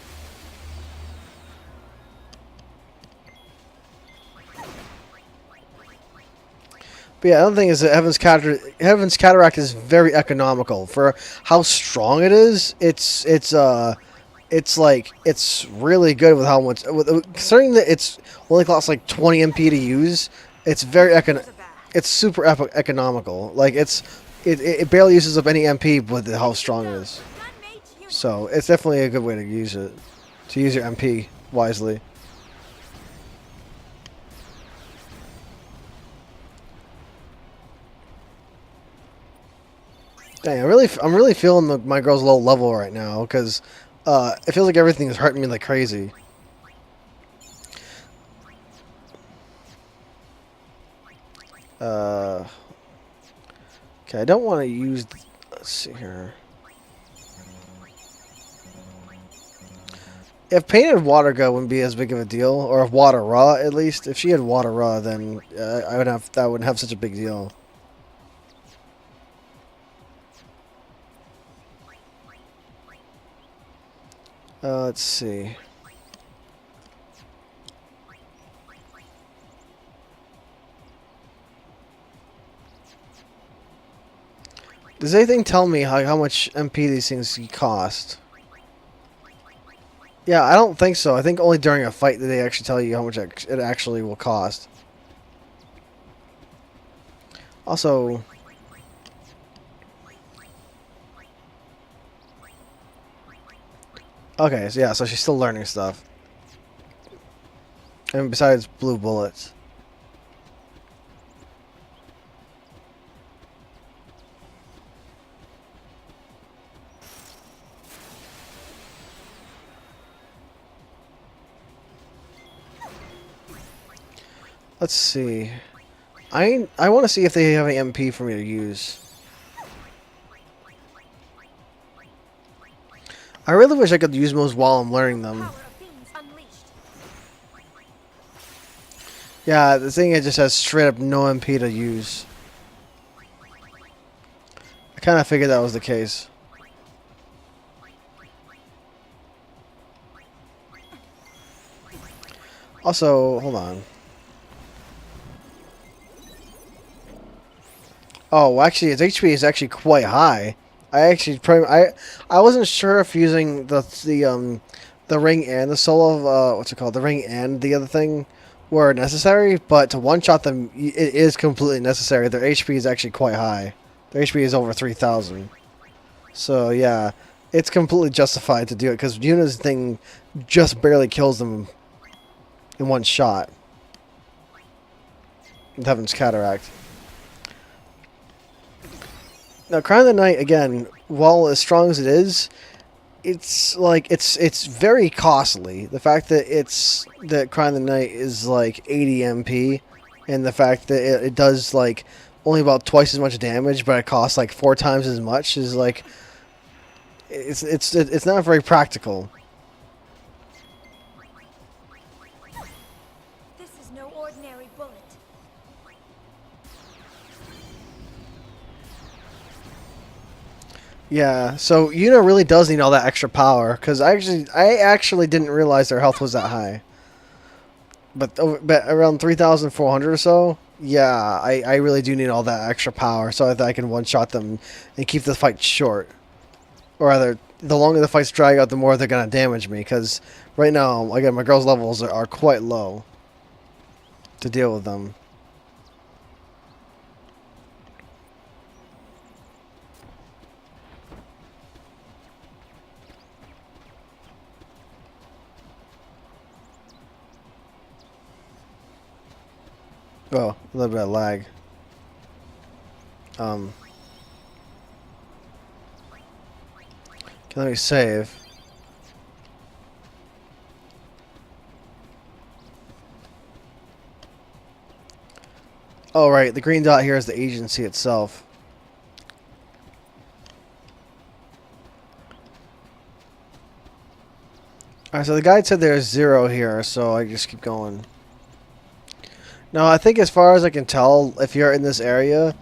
But yeah, the other thing is that Heaven's Cataract is very economical for how strong it is. It's really good with how much. Considering that it's only costs like 20 MP to use, it's it's super economical. Like it barely uses up any MP with how strong it is. So it's definitely a good way to use it. To use your MP wisely. Dang, I'm really feeling my girl's low level right now, because it feels like everything is hurting me like crazy. Okay, I don't want to use. Let's see here. If painted water gun wouldn't be as big of a deal, or if water raw at least. If she had water raw, then I wouldn't have such a big deal. Let's see. Does anything tell me how much MP these things cost? Yeah, I don't think so. I think only during a fight do they actually tell you how much it actually will cost. Also... Okay, so yeah, so she's still learning stuff. And besides blue bullets. Let's see. I want to see if they have an MP for me to use. I really wish I could use most while I'm learning them. Yeah, the thing it just has straight up no MP to use. I kind of figured that was the case. Also, hold on. Oh, actually, its HP is actually quite high. I wasn't sure if using the ring and the soul of what's it called, the ring and the other thing were necessary, but to one shot them, it is completely necessary. Their HP is actually quite high. Their HP is over 3,000. So yeah, it's completely justified to do it because Yuna's thing just barely kills them in one shot with Heaven's Cataract. Now, Crown of the Night, again, while as strong as it is, it's like it's very costly. The fact that Crown of the Night is like 80 MP, and the fact that it does like only about twice as much damage, but it costs like 4 times as much is like it's not very practical. This is no ordinary bullet. Yeah, so Yuna really does need all that extra power because I actually didn't realize their health was that high. But around 3,400 or so, yeah, I really do need all that extra power so that I can one-shot them and keep the fight short. Or rather, the longer the fights drag out, the more they're going to damage me. Because right now, again, my girl's levels are quite low to deal with them. Oh, a little bit of lag. Okay, let me save. Oh, right, the green dot here is the agency itself. Alright, so the guide said there's 0 here, so I just keep going. Now, I think as far as I can tell, if you're in this area,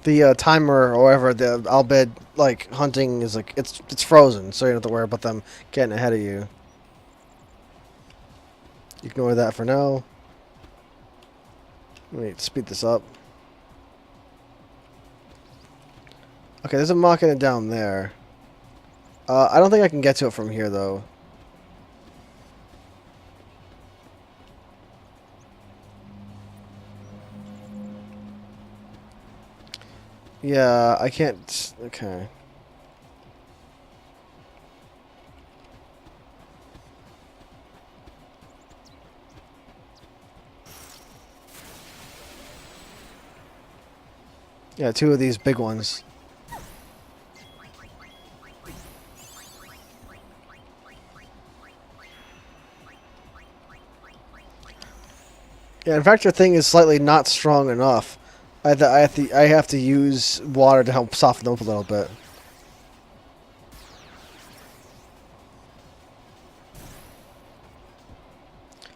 the timer or whatever, the albed like hunting is like it's frozen, so you don't have to worry about them getting ahead of you. Ignore that for now. Let me speed this up. Okay, there's a Machina down there. I don't think I can get to it from here though. Yeah, I can't. Okay. Yeah, 2 of these big ones. Yeah, in fact, your thing is slightly not strong enough. I have to use water to help soften them up a little bit.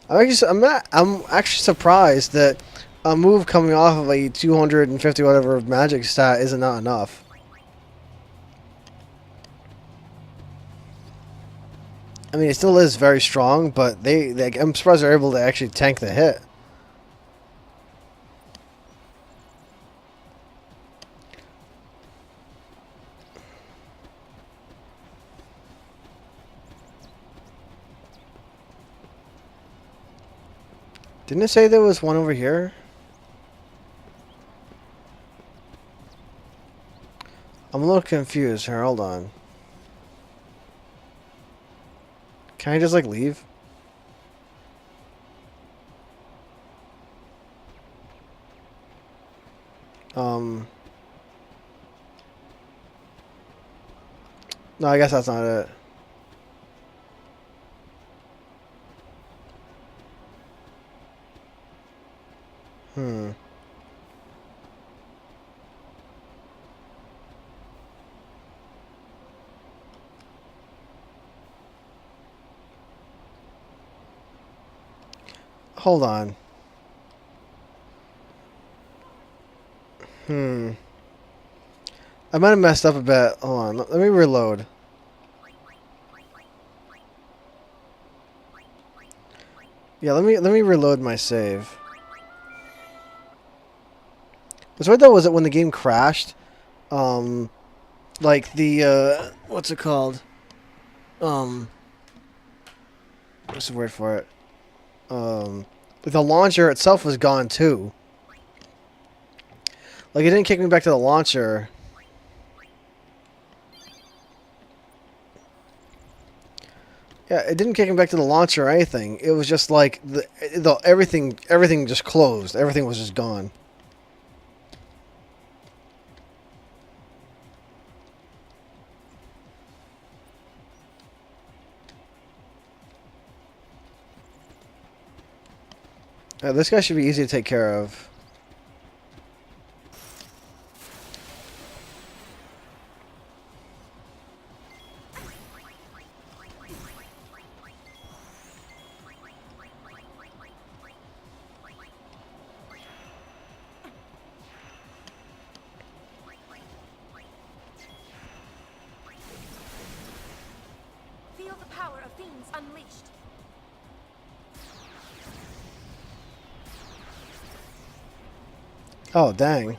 I'm actually surprised that a move coming off of a 250 whatever magic stat isn't not enough. I mean, it still is very strong, but I'm surprised they're able to actually tank the hit. Didn't it say there was one over here? I'm a little confused here. Hold on. Can I just, like, leave? No, I guess that's not it. Hmm. Hold on. I might have messed up a bit. Hold on. Let me reload. Yeah, let me reload my save. What's weird though was that when the game crashed, like the what's it called? What's the word for it? The launcher itself was gone too. Like it didn't kick me back to the launcher. Yeah, it didn't kick me back to the launcher or anything. It was just like the everything just closed. Everything was just gone. This guy should be easy to take care of. Feel the power of fiends unleashed. Oh, dang.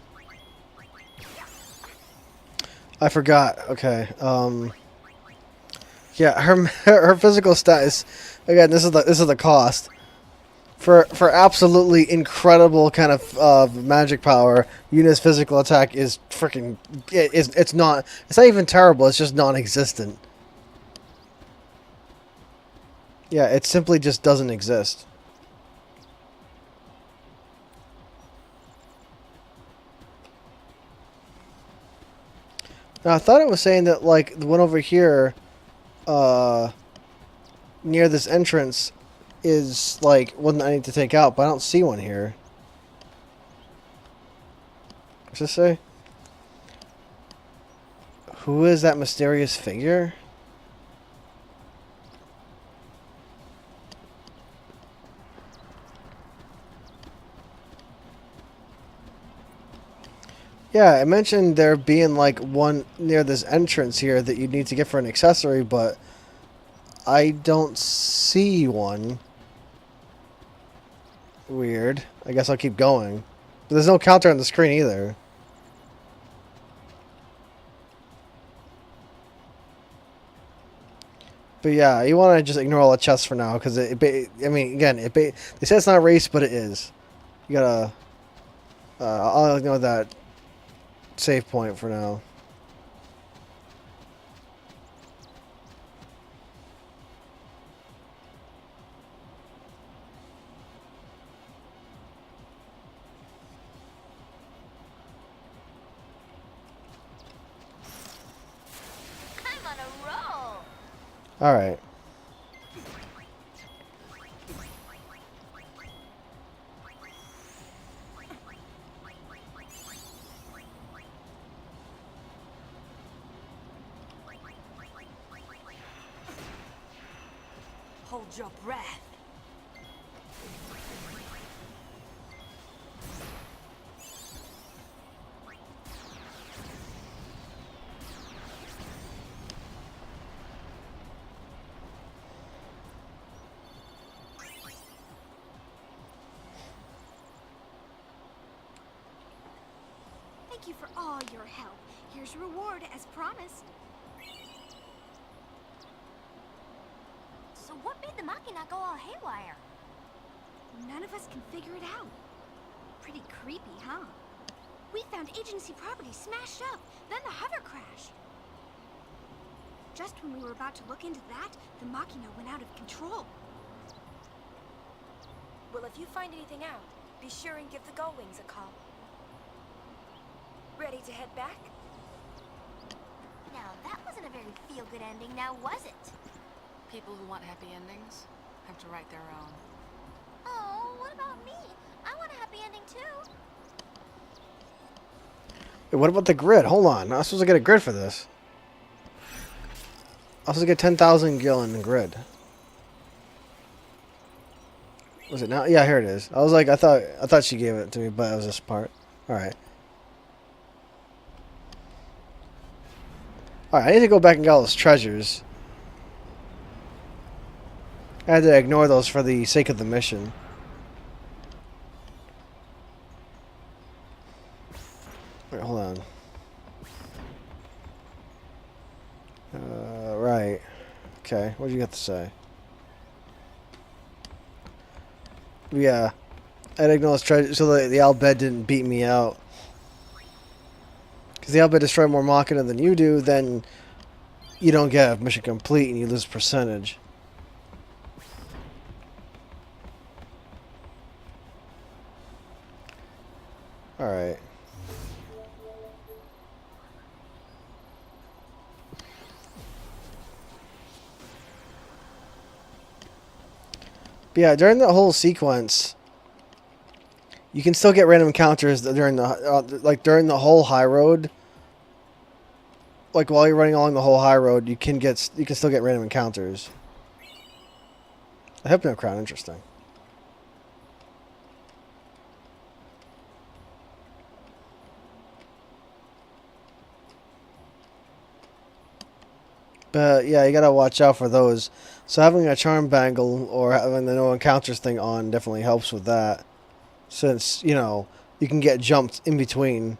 I forgot. Okay. Yeah, her physical stats. Again, this is the cost. For absolutely incredible kind of magic power, Yuna's physical attack is freaking. It's not even terrible. It's just non-existent. Yeah, it simply just doesn't exist. Now, I thought it was saying that, like, the one over here, near this entrance, is, like, one that I need to take out, but I don't see one here. What's this say? Who is that mysterious figure? Yeah, I mentioned there being like one near this entrance here that you need to get for an accessory, but I don't see one. Weird. I guess I'll keep going. But there's no counter on the screen either. But yeah, you want to just ignore all the chests for now, because I mean, again, they say it's not a race, but it is. You gotta. I'll ignore that save point for now. I'm on a roll. All right. Hold your breath. Thank you for all your help. Here's your reward as promised. So what made the Machina go all haywire? None of us can figure it out. Pretty creepy, huh? We found agency property smashed up, then the hover crashed. Just when we were about to look into that, the Machina went out of control. Well, if you find anything out, be sure and give the Gullwings a call. Ready to head back? Now, that wasn't a very feel-good ending, now was it? People who want happy endings have to write their own. Oh, what about me? I want a happy ending too. Wait, what about the grid? Hold on. I'm supposed to get a grid for this. I'm supposed to get 10,000 gil in the grid. Was it now? Yeah, here it is. I was like, I thought she gave it to me, but it was this part. All right. All right, I need to go back and get all those treasures. I had to ignore those for the sake of the mission. Wait, hold on. Right. Okay, what do you got to say? Yeah. I had to ignore those treasure so that the Albed didn't beat me out. Because the Albed destroy more Machina than you do, then you don't get mission complete and you lose percentage. Alright. But yeah, during the whole sequence, you can still get random encounters during the during the whole high road. Like while you're running along the whole high road, you can still get random encounters. A Hypno Crown, interesting. But yeah, you gotta watch out for those. So having a charm bangle or having the no encounters thing on definitely helps with that. Since, you know, you can get jumped in between.